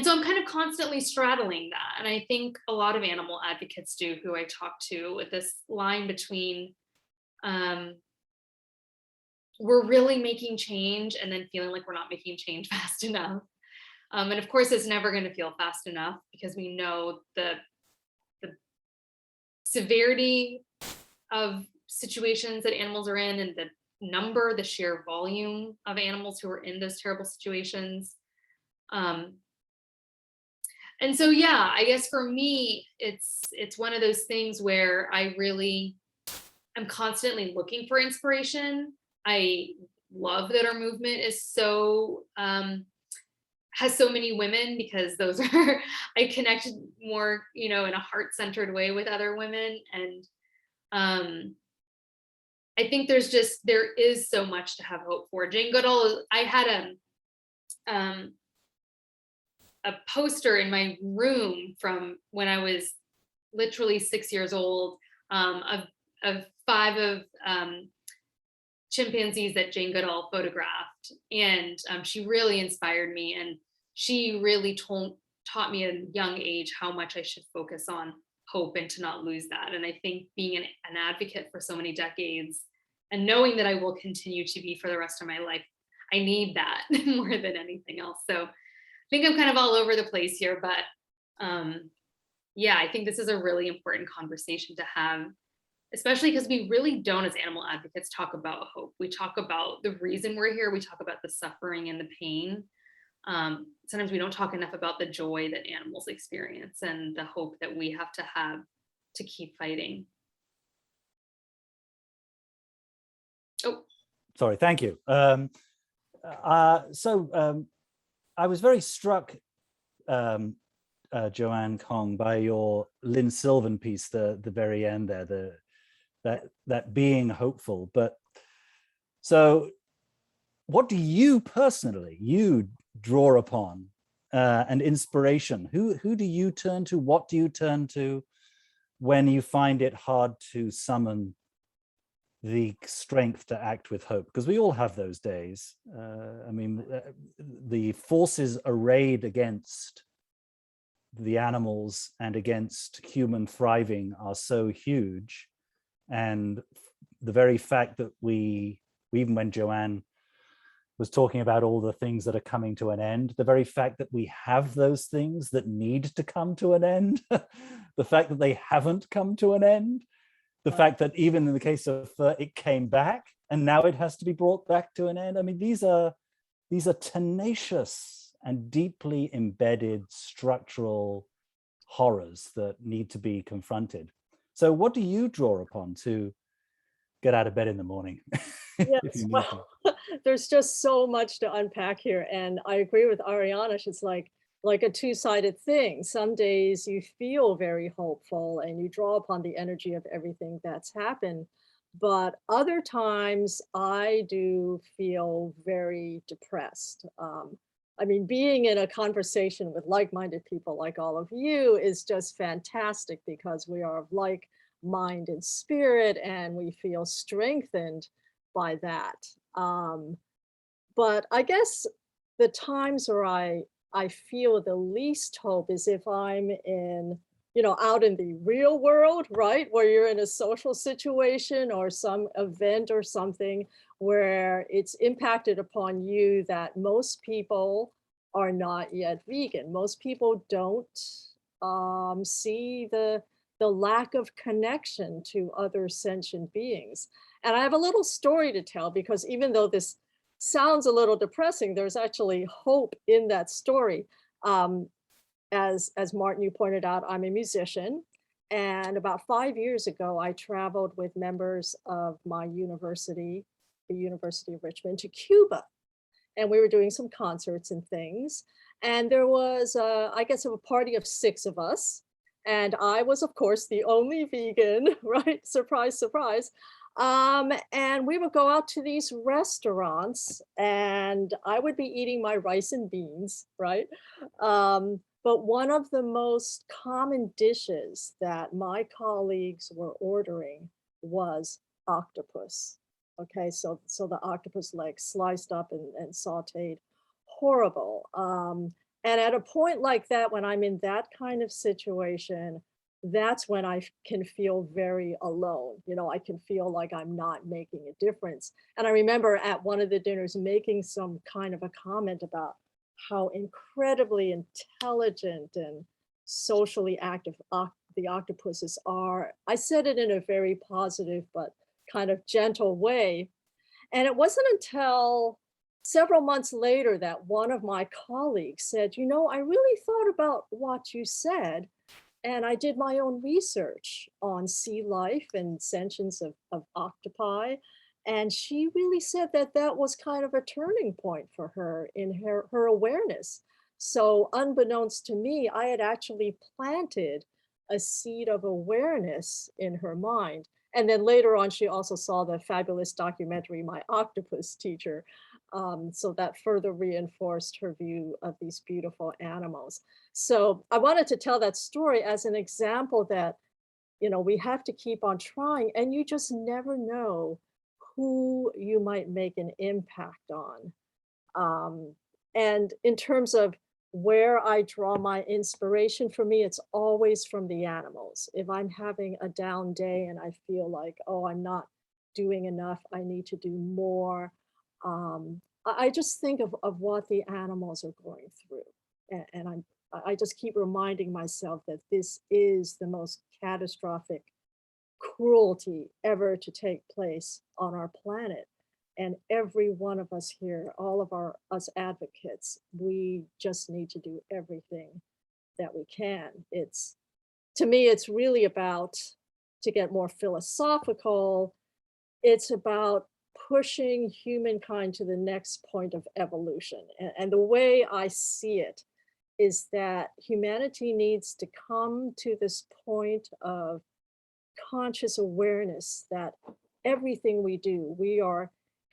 so I'm kind of constantly straddling that. And I think a lot of animal advocates do, who I talk to, with this line between we're really making change and then feeling like we're not making change fast enough. And of course, it's never going to feel fast enough, because we know the severity of situations that animals are in, and the sheer volume of animals who are in those terrible situations. And so, yeah, I guess for me, it's one of those things where I really am constantly looking for inspiration. I love that our movement is so has so many women, because those are I connected more, in a heart-centered way with other women. And I think there is so much to have hope for. Jane Goodall, I had a poster in my room from when I was literally 6 years old, of 5 of chimpanzees that Jane Goodall photographed. And she really inspired me. And she really taught me at a young age how much I should focus on hope and to not lose that. And I think being an advocate for so many decades, and knowing that I will continue to be for the rest of my life, I need that more than anything else. So I think I'm kind of all over the place here, but yeah, I think this is a really important conversation to have, especially because we really don't, as animal advocates, talk about hope. We talk about the reason we're here. We talk about the suffering and the pain. Sometimes we don't talk enough about the joy that animals experience and the hope that we have to keep fighting. Oh, sorry, thank you. So I was very struck, Joanne Kong, by your Lynn Sylvan piece, the very end there, that being hopeful. But so what do you personally, draw upon and inspiration? Who do you turn to? What do you turn to when you find it hard to summon the strength to act with hope? Because we all have those days. I mean, the forces arrayed against the animals and against human thriving are so huge. And the very fact that even when Joanne was talking about all the things that are coming to an end, the very fact that we have those things that need to come to an end, the fact that they haven't come to an end, the fact that even in the case of it came back and now it has to be brought back to an end. I mean, these are tenacious and deeply embedded structural horrors that need to be confronted. So what do you draw upon to get out of bed in the morning? Yes, well, there's just so much to unpack here. And I agree with Ariana. It's like a two-sided thing. Some days you feel very hopeful and you draw upon the energy of everything that's happened. But other times I do feel very depressed. I mean, being in a conversation with like-minded people like all of you is just fantastic, because we are of like mind and spirit, and we feel strengthened by that. But I guess the times where I feel the least hope is if I'm in, out in the real world, right? Where you're in a social situation or some event or something where it's impacted upon you that most people are not yet vegan. Most people don't see the the lack of connection to other sentient beings. And I have a little story to tell, because even though this sounds a little depressing, there's actually hope in that story. As Martin, you pointed out, I'm a musician. And about 5 years ago, I traveled with members of my university, the University of Richmond, to Cuba. And we were doing some concerts and things. And there was, I guess, a party of 6 of us. And I was, of course, the only vegan, right? Surprise, surprise. And we would go out to these restaurants and I would be eating my rice and beans, right? But one of the most common dishes that my colleagues were ordering was octopus. Okay, so the octopus legs sliced up and sauteed, horrible. And at a point like that, when I'm in that kind of situation, that's when I can feel very alone. You know, I can feel like I'm not making a difference. And I remember at one of the dinners making some kind of a comment about how incredibly intelligent and socially active the octopuses are. I said it in a very positive but kind of gentle way. And it wasn't until several months later that one of my colleagues said, you know, I really thought about what you said. And I did my own research on sea life and sentience of octopi. And she really said that that was kind of a turning point for her in her awareness. So unbeknownst to me, I had actually planted a seed of awareness in her mind. And then later on, she also saw the fabulous documentary, My Octopus Teacher. So that further reinforced her view of these beautiful animals. So I wanted to tell that story as an example that, you know, we have to keep on trying, and you just never know who you might make an impact on. And in terms of where I draw my inspiration, for me, it's always from the animals. If I'm having a down day and I feel like, oh, I'm not doing enough, I need to do more. I just think of what the animals are going through. And I just keep reminding myself that this is the most catastrophic cruelty ever to take place on our planet. And every one of us here, all of us advocates, we just need to do everything that we can. To me, it's really about, to get more philosophical, it's about pushing humankind to the next point of evolution. And the way I see it is that humanity needs to come to this point of conscious awareness that everything we do, we are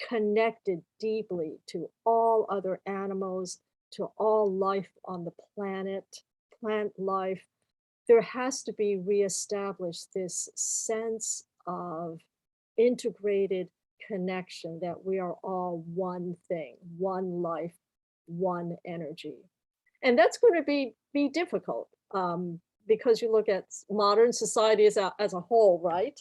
connected deeply to all other animals, to all life on the planet, plant life. There has to be reestablished this sense of integrated connection, that we are all one thing, one life, one energy. And that's going to be difficult because you look at modern society as a whole, right?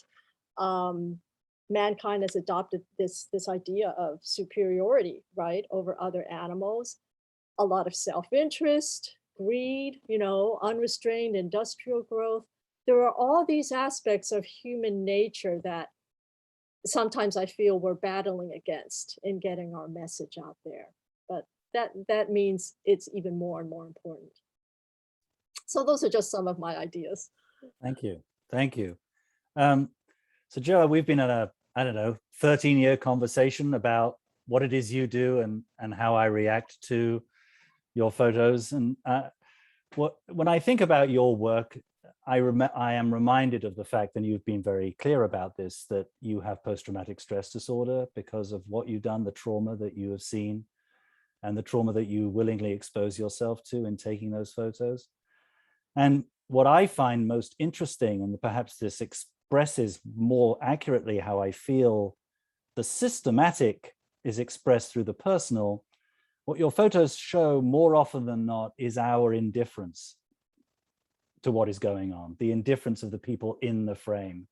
Mankind has adopted this idea of superiority, right, over other animals. A lot of self-interest, greed, you know, unrestrained industrial growth. There are all these aspects of human nature that sometimes I feel we're battling against in getting our message out there. But that means it's even more and more important. So those are just some of my ideas. Thank you. Thank you. So Joa, we've been at a, I don't know, 13-year conversation about what it is you do and how I react to your photos. And when I think about your work, I am reminded of the fact, and you've been very clear about this, that you have post-traumatic stress disorder because of what you've done, the trauma that you have seen, and the trauma that you willingly expose yourself to in taking those photos. And what I find most interesting, and perhaps this expresses more accurately how I feel the systematic is expressed through the personal, what your photos show more often than not is our indifference to what is going on, the indifference of the people in the frame.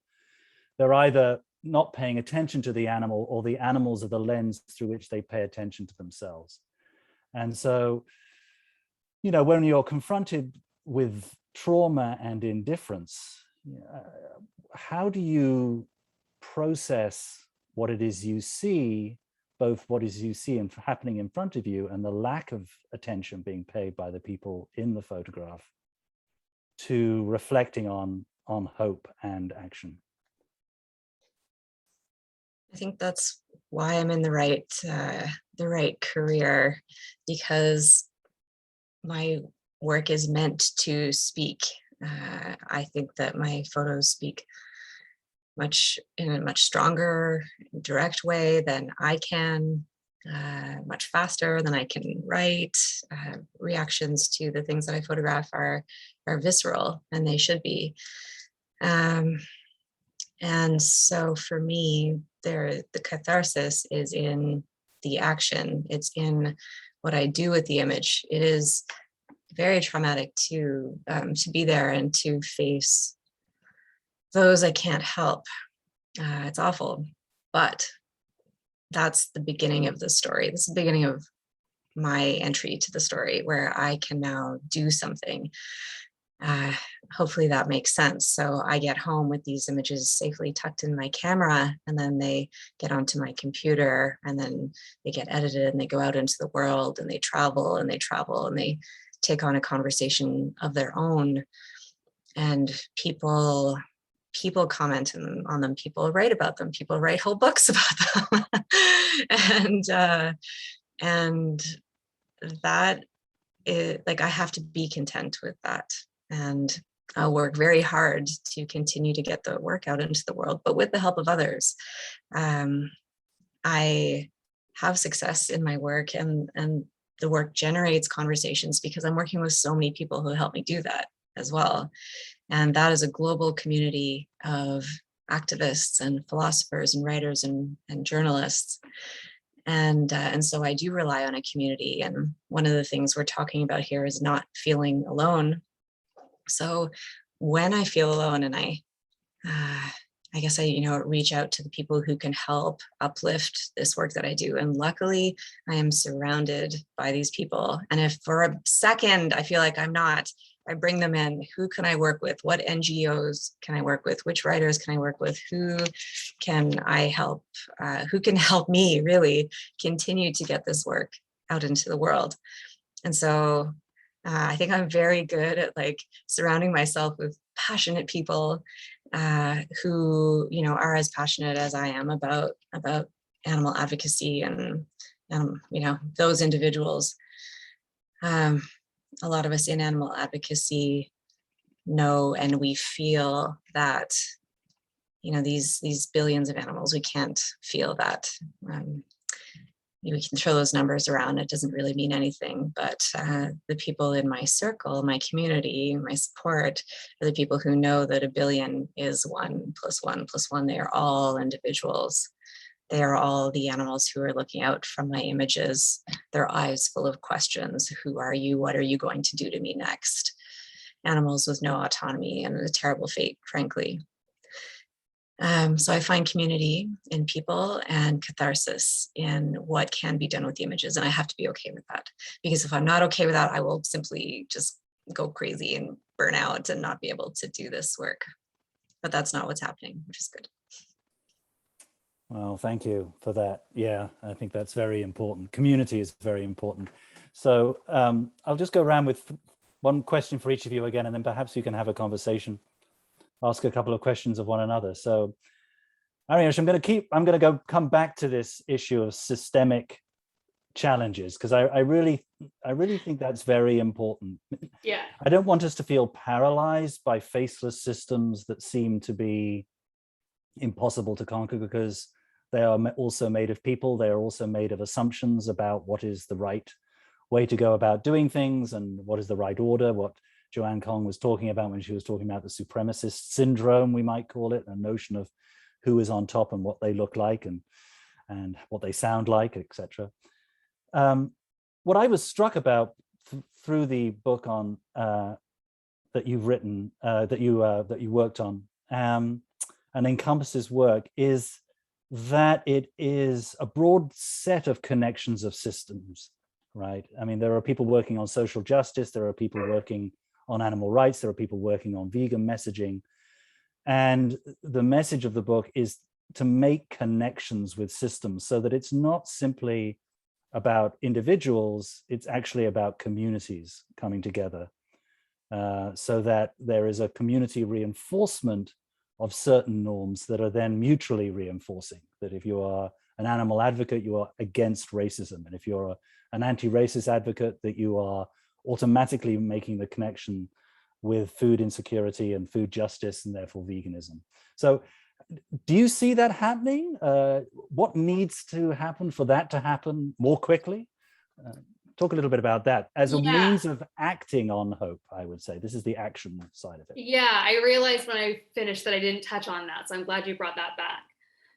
They're either not paying attention to the animal, or the animals are the lens through which they pay attention to themselves. And so, you know, when you're confronted with trauma and indifference, how do you process what it is you see, both what is you see and happening in front of you and the lack of attention being paid by the people in the photograph, to reflecting on hope and action? I think that's why I'm in the right career, because my work is meant to speak. I think that my photos speak in a much stronger, direct way than I can, much faster than I can write. Reactions to the things that I photograph are visceral, and they should be. And so for me, the catharsis is in the action. It's in what I do with the image. It is very traumatic to be there and to face those I can't help. It's awful, but that's the beginning of the story. This is the beginning of my entry to the story, where I can now do something. Hopefully that makes sense. So I get home with these images safely tucked in my camera, and then they get onto my computer, and then they get edited, and they go out into the world, and they travel and they travel, and they take on a conversation of their own. And people comment on them, people write about them, people write whole books about them. and that is, like, I have to be content with that. And I'll work very hard to continue to get the work out into the world, but with the help of others. I have success in my work, and the work generates conversations because I'm working with so many people who help me do that as well. And that is a global community of activists and philosophers and writers and journalists. And so I do rely on a community. And one of the things we're talking about here is not feeling alone. So when I feel alone, and I guess I reach out to the people who can help uplift this work that I do. And luckily I am surrounded by these people. And if for a second I feel like I'm not, I bring them in. Who can I work with? What NGOs can I work with? Which writers can I work with? Who can I help? Who can help me really continue to get this work out into the world? And so I think I'm very good at surrounding myself with passionate people who are as passionate as I am about animal advocacy and those individuals. A lot of us in animal advocacy know and we feel that these billions of animals, we can't feel that. We can throw those numbers around, it doesn't really mean anything, but the people in my circle, my community, my support are the people who know that a billion is 1 + 1 + 1. They are all individuals. They are all the animals who are looking out from my images, their eyes full of questions. Who are you? What are you going to do to me next? Animals with no autonomy and a terrible fate, frankly. So I find community in people and catharsis in what can be done with the images. And I have to be okay with that, because if I'm not okay with that, I will simply just go crazy and burn out and not be able to do this work. But that's not what's happening, which is good. Well, thank you for that. Yeah, I think that's very important. Community is very important. So I'll just go around with one question for each of you again, and then perhaps you can have a conversation, ask a couple of questions of one another. So Ariash, I'm going to come back to this issue of systemic challenges, because I really think that's very important. Yeah. I don't want us to feel paralyzed by faceless systems that seem to be impossible to conquer, because they are also made of people. They are also made of assumptions about what is the right way to go about doing things and what is the right order, what Joanne Kong was talking about when she was talking about the supremacist syndrome, we might call it, a notion of who is on top and what they look like and what they sound like, etc. What I was struck about through the book on that you've written, that you worked on, and Encompass's work, is that it is a broad set of connections of systems, right? I mean, there are people working on social justice, there are people working on animal rights, there are people working on vegan messaging, And the message of the book is to make connections with systems so that it's not simply about individuals, it's actually about communities coming together, so that there is a community reinforcement of certain norms that are then mutually reinforcing. That if you are an animal advocate, you are against racism. And if you're an anti-racist advocate, that you are automatically making the connection with food insecurity and food justice and therefore veganism. So do you see that happening? What needs to happen for that to happen more quickly? Talk a little bit about that as a means of acting on hope, I would say. This is the action side of it. Yeah, I realized when I finished that I didn't touch on that. So I'm glad you brought that back.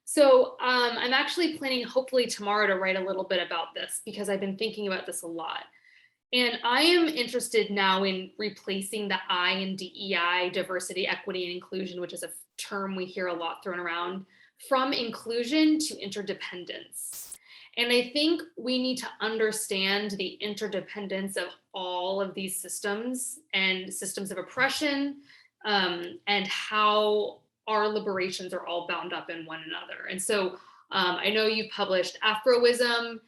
So I'm actually planning hopefully tomorrow to write a little bit about this because I've been thinking about this a lot. And I am interested now in replacing the I in DEI, diversity, equity, and inclusion, which is a term we hear a lot thrown around, from inclusion to interdependence. And I think we need to understand the interdependence of all of these systems and systems of oppression, and how our liberations are all bound up in one another. And so I know you've published Afroism.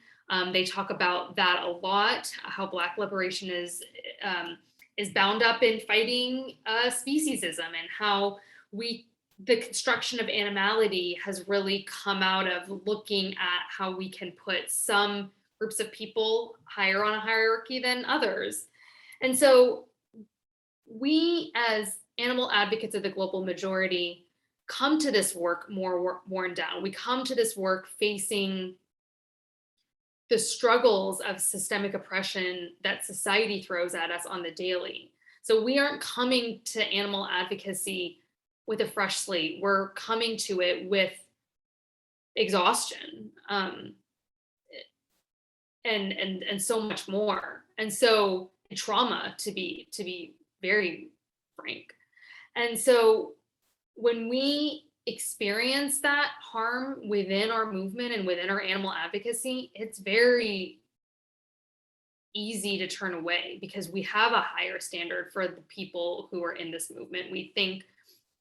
They talk about that a lot, how Black liberation is bound up in fighting speciesism, and how the construction of animality has really come out of looking at how we can put some groups of people higher on a hierarchy than others. And so we, as animal advocates of the global majority, come to this work more worn down. We come to this work facing the struggles of systemic oppression that society throws at us on the daily. So we aren't coming to animal advocacy with a fresh slate. We're coming to it with exhaustion, and so much more, and so trauma, to be very frank. And so when we experience that harm within our movement and within our animal advocacy, it's very easy to turn away because we have a higher standard for the people who are in this movement. We think,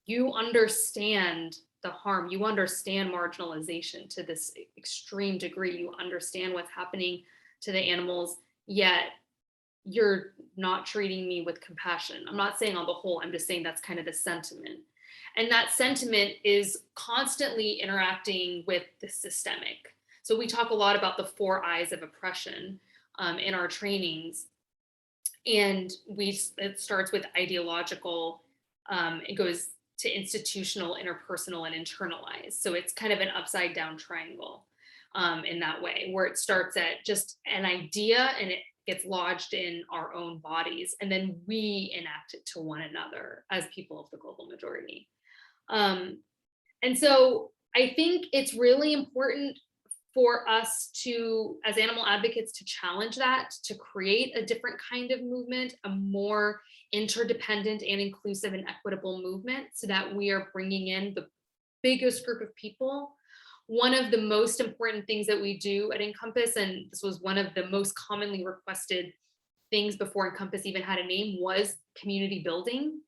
you understand the harm, you understand marginalization to this extreme degree, you understand what's happening to the animals, yet you're not treating me with compassion. I'm not saying on the whole, I'm just saying that's kind of the sentiment. And that sentiment is constantly interacting with the systemic. So we talk a lot about the 4 I's of oppression in our trainings. And it starts with ideological, it goes to institutional, interpersonal, and internalized. So it's kind of an upside down triangle in that way, where it starts at just an idea and it gets lodged in our own bodies, and then we enact it to one another as people of the global majority. And so I think it's really important for us to, as animal advocates, to challenge that, to create a different kind of movement, a more interdependent and inclusive and equitable movement, so that we are bringing in the biggest group of people. One of the most important things that we do at Encompass, and this was one of the most commonly requested things before Encompass even had a name, was community building.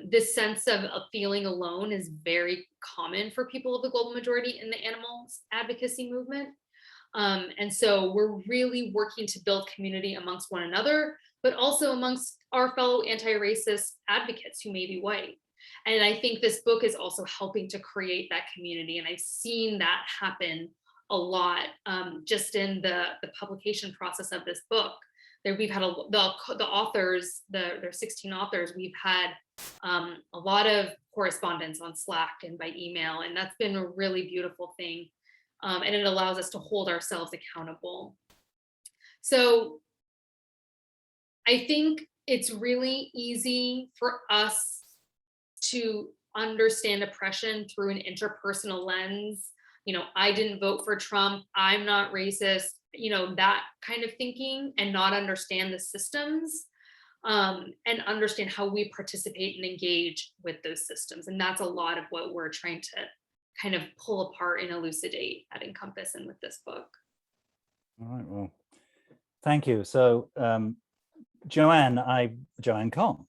This sense of feeling alone is very common for people of the global majority in the animal advocacy movement. And so we're really working to build community amongst one another, but also amongst our fellow anti-racist advocates who may be white. And I think this book is also helping to create that community. And I've seen that happen a lot just in the publication process of this book. We've had the authors, there are 16 authors, we've had a lot of correspondence on Slack and by email, and that's been a really beautiful thing. And it allows us to hold ourselves accountable. So I think it's really easy for us to understand oppression through an interpersonal lens. You know, I didn't vote for Trump, I'm not racist, you know, that kind of thinking, and not understand the systems and understand how we participate and engage with those systems. And that's a lot of what we're trying to kind of pull apart and elucidate at Encompass and with this book. All right, well, thank you. So Joanne Kong,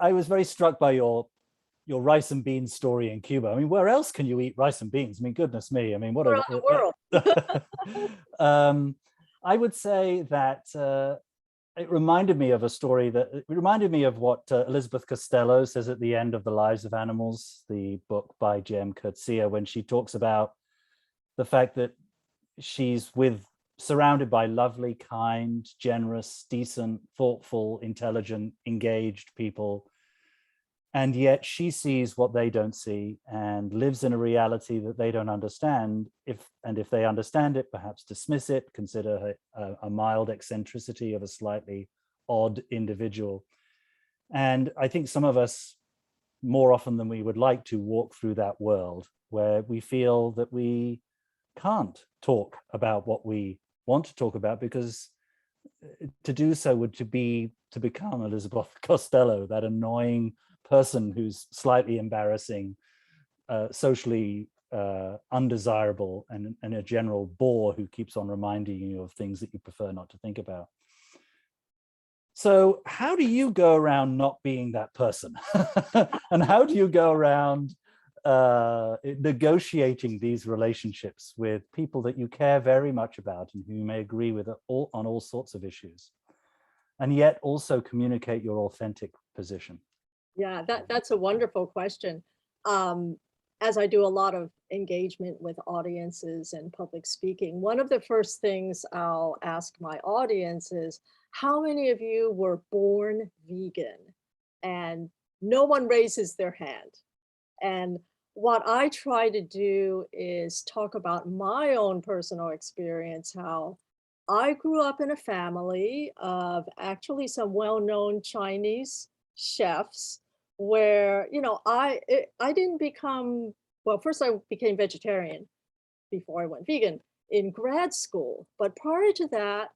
I was very struck by your rice and beans story in Cuba. I mean, where else can you eat rice and beans? I mean, goodness me. I mean, what Around the world. I would say that it reminded me of a story it reminded me of what Elizabeth Costello says at the end of The Lives of Animals, the book by J.M. Coetzee, when she talks about the fact that she's surrounded by lovely, kind, generous, decent, thoughtful, intelligent, engaged people. And yet she sees what they don't see and lives in a reality that they don't understand. If they understand it, perhaps dismiss it, consider her a mild eccentricity of a slightly odd individual. And I think some of us, more often than we would like to, walk through that world where we feel that we can't talk about what we want to talk about, because to do so would to become Elizabeth Costello, that annoying person who's slightly embarrassing, socially undesirable, and a general bore who keeps on reminding you of things that you prefer not to think about. So how do you go around not being that person? And how do you go around negotiating these relationships with people that you care very much about and who you may agree with on all sorts of issues, and yet also communicate your authentic position? Yeah, that's a wonderful question. As I do a lot of engagement with audiences and public speaking, one of the first things I'll ask my audience is, how many of you were born vegan? And no one raises their hand. And what I try to do is talk about my own personal experience, how I grew up in a family of actually some well-known Chinese chefs, where, you know, I didn't become, well, first I became vegetarian before I went vegan in grad school. But prior to that,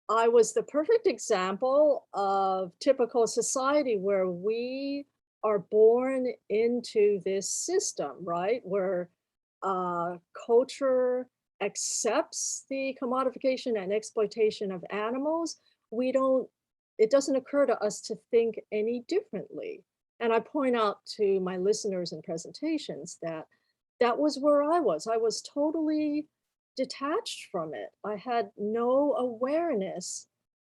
I was the perfect example of typical society where we are born into this system, right? Where culture accepts the commodification and exploitation of animals. It doesn't occur to us to think any differently. And I point out to my listeners in presentations that that was where I was. I was totally detached from it. I had no awareness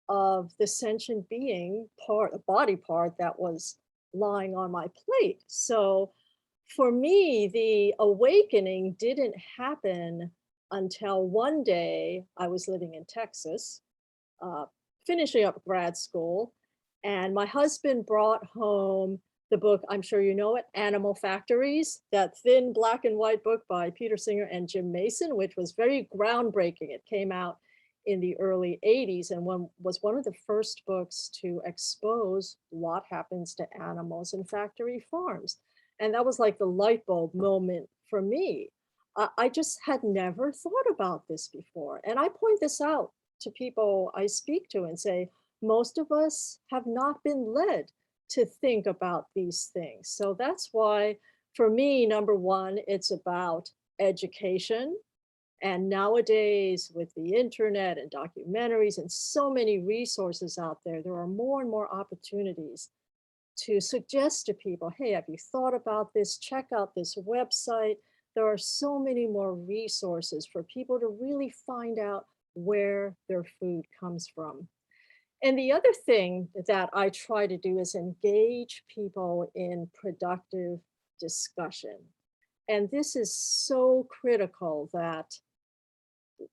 of the sentient being part, the body part that was lying on my plate. So for me, the awakening didn't happen until one day I was living in Texas, finishing up grad school, and my husband brought home the book, I'm sure you know it, Animal Factories, that thin black and white book by Peter Singer and Jim Mason, which was very groundbreaking. It came out in the early 80s and was one of the first books to expose what happens to animals in factory farms. And that was like the light bulb moment for me. I just had never thought about this before. And I point this out to people I speak to and say, most of us have not been led to think about these things. So that's why, for me, number one, it's about education. And nowadays, with the internet and documentaries and so many resources out there, there are more and more opportunities to suggest to people, hey, have you thought about this? Check out this website. There are so many more resources for people to really find out where their food comes from. And the other thing that I try to do is engage people in productive discussion. And this is so critical that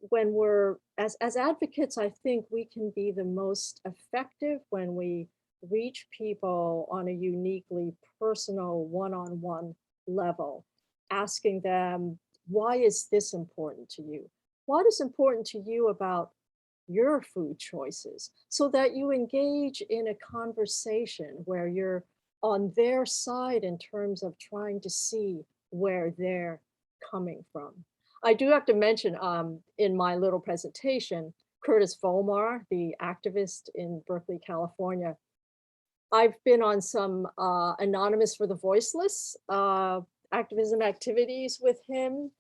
when we're, as advocates, I think we can be the most effective when we reach people on a uniquely personal one-on-one level, asking them, why is this important to you? What is important to you about your food choices, so that you engage in a conversation where you're on their side in terms of trying to see where they're coming from. I do have to mention in my little presentation, Curtis Volmar, the activist in Berkeley, California. I've been on some Anonymous for the Voiceless activism activities with him,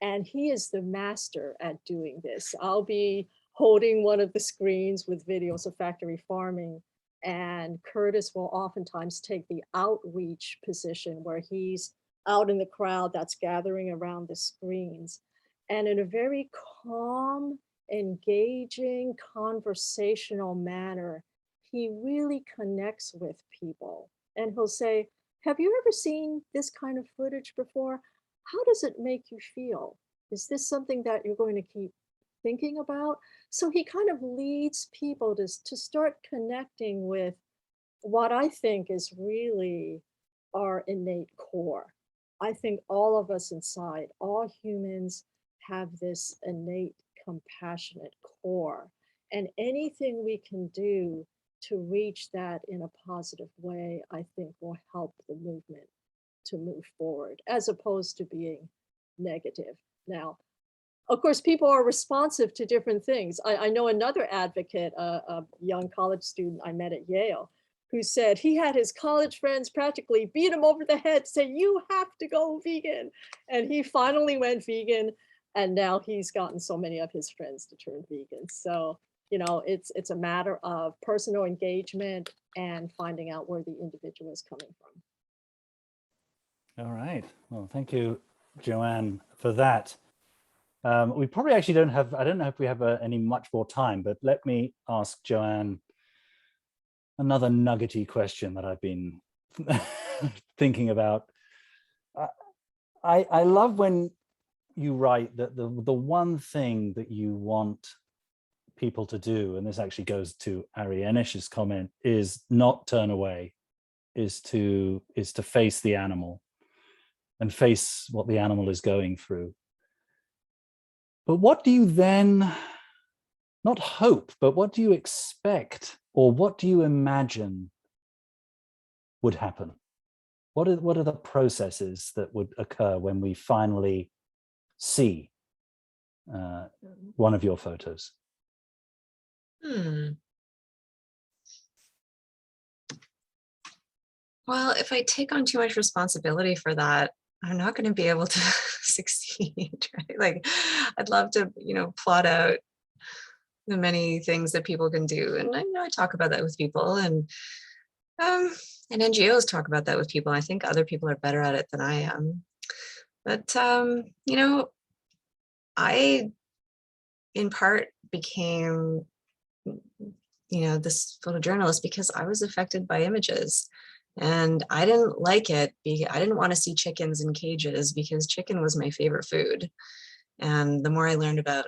and he is the master at doing this. I'll be holding one of the screens with videos of factory farming And Curtis will oftentimes take the outreach position where he's out in the crowd that's gathering around the screens. And in a very calm, engaging, conversational manner, he really connects with people. And he'll say, have you ever seen this kind of footage before? How does it make you feel? Is this something that you're going to keep thinking about? So he kind of leads people to start connecting with what I think is really our innate core. I think all of us inside, all humans have this innate compassionate core. And anything we can do to reach that in a positive way, I think will help the movement to move forward, as opposed to being negative. Now, of course, people are responsive to different things. I know another advocate, a young college student I met at Yale, who said he had his college friends practically beat him over the head, say, you have to go vegan. And he finally went vegan. And now he's gotten so many of his friends to turn vegan. So, you know, it's a matter of personal engagement and finding out where the individual is coming from. All right. Well, thank you, Joanne, for that. We probably actually don't have, I don't know if we have any much more time, but let me ask Joanne another nuggety question that I've been thinking about. I love when you write that the one thing that you want people to do, and this actually goes to Ari Enish's comment, is not turn away, is to face the animal and face what the animal is going through. But what do you then, not hope, but what do you expect, or what do you imagine would happen? What are the processes that would occur when we finally see one of your photos? Well, if I take on too much responsibility for that, I'm not going to be able to succeed, right? Like, I'd love to, you know, plot out the many things that people can do. And I know I talk about that with people, and NGOs talk about that with people. I think other people are better at it than I am. But, you know, I, in part, became, you know, this photojournalist because I was affected by images. And I didn't like it. I didn't want to see chickens in cages because chicken was my favorite food. And the more I learned about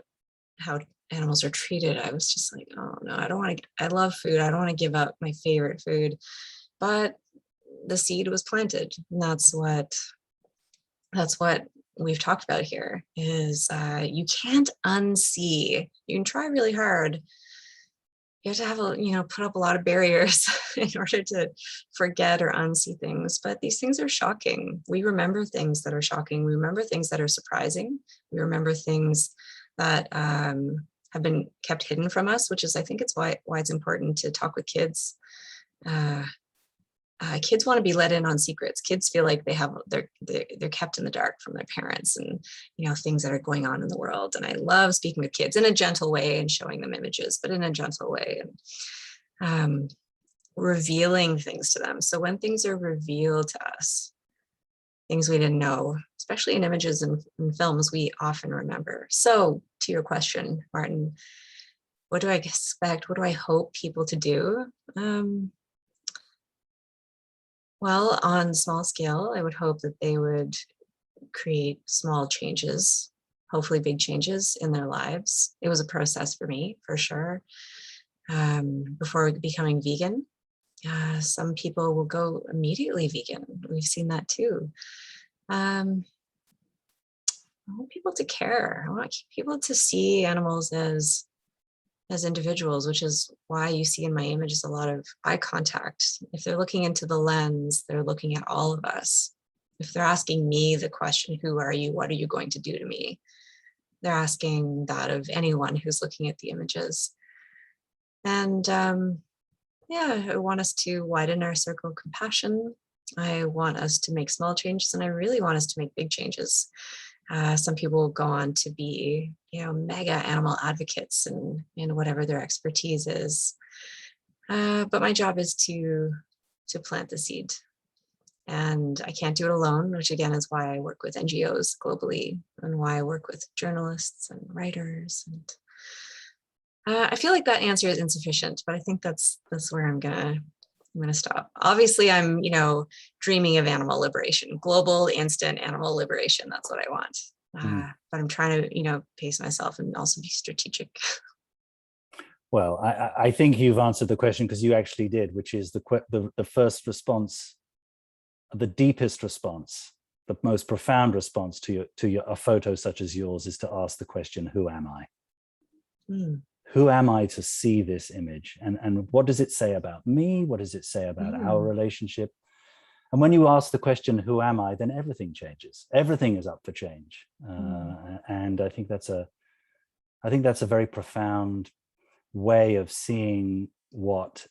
how animals are treated, I was just like, oh no, I don't want to, I love food. I don't want to give up my favorite food. But the seed was planted. And that's what we've talked about here is you can't unsee. You can try really hard. You have to have put up a lot of barriers in order to forget or unsee things. But these things are shocking. We remember things that are shocking. We remember things that are surprising. We remember things that have been kept hidden from us, which is, I think it's why it's important to talk with kids. Kids want to be let in on secrets. Kids feel like they're kept in the dark from their parents and, you know, things that are going on in the world. And I love speaking with kids in a gentle way and showing them images, but in a gentle way, and revealing things to them. So when things are revealed to us, things we didn't know, especially in images and films, we often remember. So to your question, Martin, what do I expect? What do I hope people to do? Well, on small scale, I would hope that they would create small changes, hopefully big changes in their lives. It was a process for me, for sure. Before becoming vegan, some people will go immediately vegan. We've seen that too. I want people to care. I want people to see animals as individuals, which is why you see in my images a lot of eye contact. If they're looking into the lens, they're looking at all of us. If they're asking me the question, who are you? What are you going to do to me? They're asking that of anyone who's looking at the images. And I want us to widen our circle of compassion. I want us to make small changes, and I really want us to make big changes. Some people go on to be, mega animal advocates in whatever their expertise is. But my job is to plant the seed. And I can't do it alone, which again is why I work with NGOs globally and why I work with journalists and writers. And I feel like that answer is insufficient, but I think that's where I'm gonna stop. Obviously, I'm dreaming of animal liberation, global instant animal liberation. That's what I want. But I'm trying to pace myself and also be strategic. Well, I think you've answered the question because you actually did, which is the first response, the deepest response, the most profound response to a photo such as yours is to ask the question, who am I? Who am I to see this image? And what does it say about me? What does it say about our relationship? And when you ask the question, who am I, then everything changes. Everything is up for change. And I think that's a very profound way of seeing what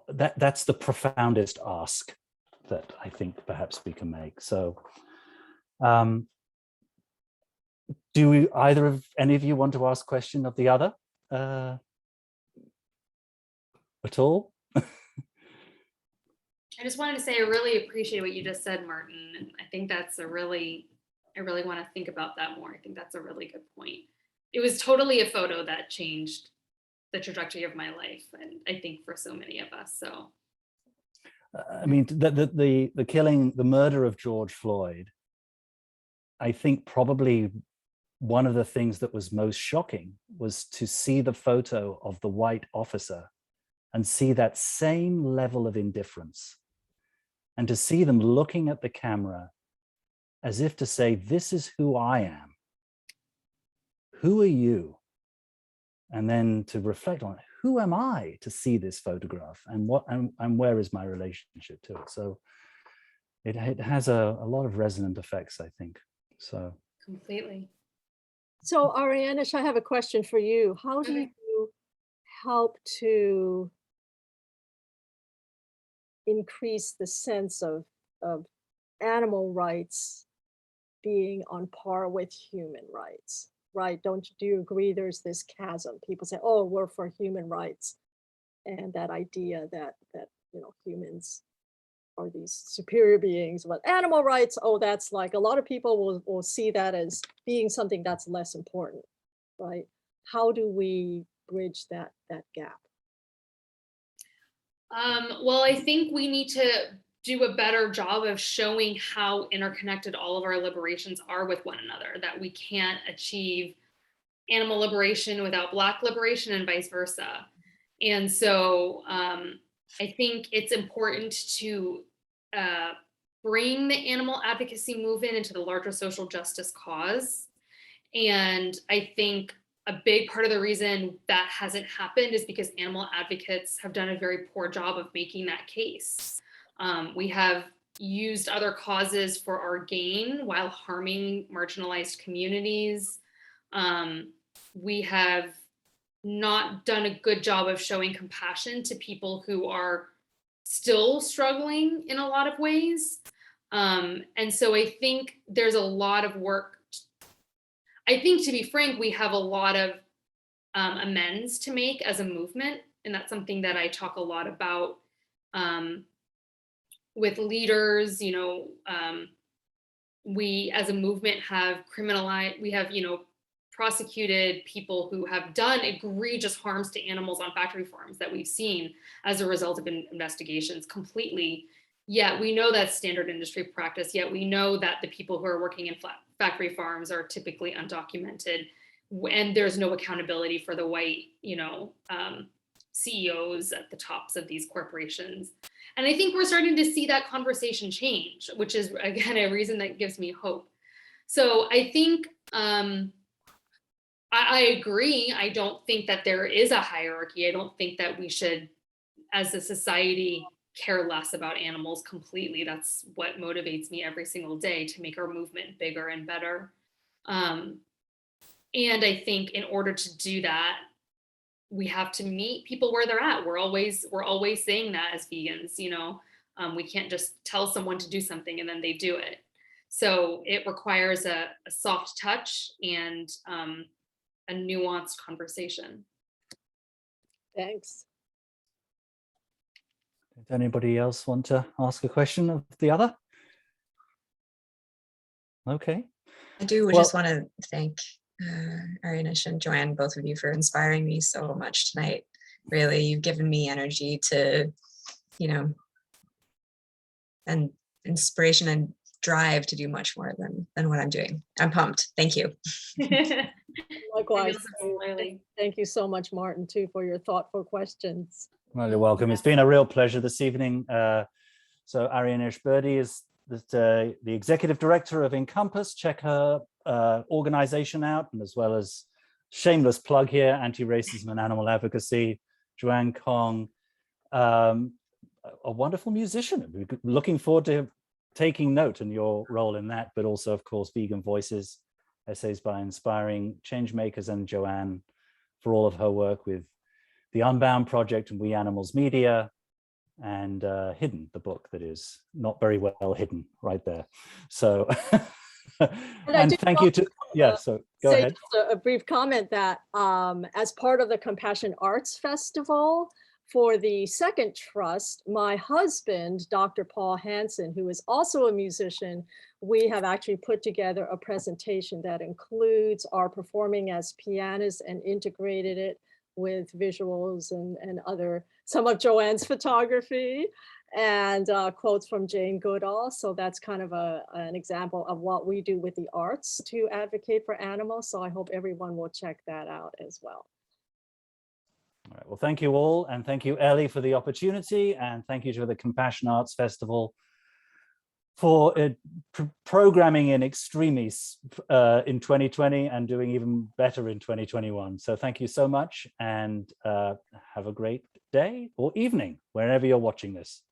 that's the profoundest ask that I think perhaps we can make. So do any of you want to ask a question of the other at all? I just wanted to say I really appreciate what you just said, Martin. And I think that's I really want to think about that more. I think that's a really good point. It was totally a photo that changed the trajectory of my life, and I think for so many of us. So, I mean, the killing, the murder of George Floyd, I think probably one of the things that was most shocking was to see the photo of the white officer and see that same level of indifference, and to see them looking at the camera as if to say, this is who I am. Who are you? And then to reflect on, who am I to see this photograph, and where is my relationship to it? So it has a lot of resonant effects, I think. So completely. So Arianish, I have a question for you. How do you help to increase the sense of animal rights being on par with human rights? Right? Do you agree there's this chasm? People say, oh, we're for human rights. And that idea that humans are these superior beings, but animal rights, oh, that's like, a lot of people will see that as being something that's less important, right? How do we bridge that gap? Well, I think we need to do a better job of showing how interconnected all of our liberations are with one another, that we can't achieve animal liberation without Black liberation and vice versa. And so I think it's important to bring the animal advocacy movement into the larger social justice cause. And I think a big part of the reason that hasn't happened is because animal advocates have done a very poor job of making that case. We have used other causes for our gain while harming marginalized communities. We have not done a good job of showing compassion to people who are still struggling in a lot of ways. And so I think there's a lot of work. I think, to be frank, we have a lot of amends to make as a movement. And that's something that I talk a lot about with leaders. We as a movement have prosecuted people who have done egregious harms to animals on factory farms that we've seen as a result of investigations completely. Yet we know that's standard industry practice. Yet we know that the people who are working in factory farms are typically undocumented, and there's no accountability for the white, CEOs at the tops of these corporations. And I think we're starting to see that conversation change, which is, again, a reason that gives me hope. So I think I agree. I don't think that there is a hierarchy. I don't think that we should, as a society, care less about animals completely. That's what motivates me every single day to make our movement bigger and better. And I think in order to do that, we have to meet people where they're at. We're always saying that as vegans, we can't just tell someone to do something and then they do it. So it requires a soft touch and a nuanced conversation. Thanks. Does anybody else want to ask a question of the other? Okay. I do Well- just want to thank Arianish and Joanne, both of you, for inspiring me so much tonight. Really, you've given me energy to, and inspiration and drive to do much more than what I'm doing. I'm pumped. Thank you. Likewise. Similarly. Thank you so much, Martin, too, for your thoughtful questions. Well, you're welcome. It's been a real pleasure this evening. So Arianish Birdi is the executive director of Encompass. Check her organization out, and as well as shameless plug here, anti-racism and animal advocacy. Joanne Kong, a wonderful musician. We're looking forward to taking note in your role in that, but also, of course, Vegan Voices, essays by inspiring change makers, and Joanne for all of her work with the Unbound Project and We Animals Media, and Hidden, the book that is not very well hidden right there. So, and thank you to, yeah, so go ahead. Just a brief comment that as part of the Compassion Arts Festival, for the second trust, my husband, Dr. Paul Hansen, who is also a musician, we have actually put together a presentation that includes our performing as pianists and integrated it with visuals and some of Joanne's photography and quotes from Jane Goodall. So that's kind of an example of what we do with the arts to advocate for animals. So I hope everyone will check that out as well. All right, well, thank you all, and thank you, Ellie, for the opportunity, and thank you to the Compassion Arts Festival for programming in extremis in 2020 and doing even better in 2021. So thank you so much, and have a great day or evening, wherever you're watching this.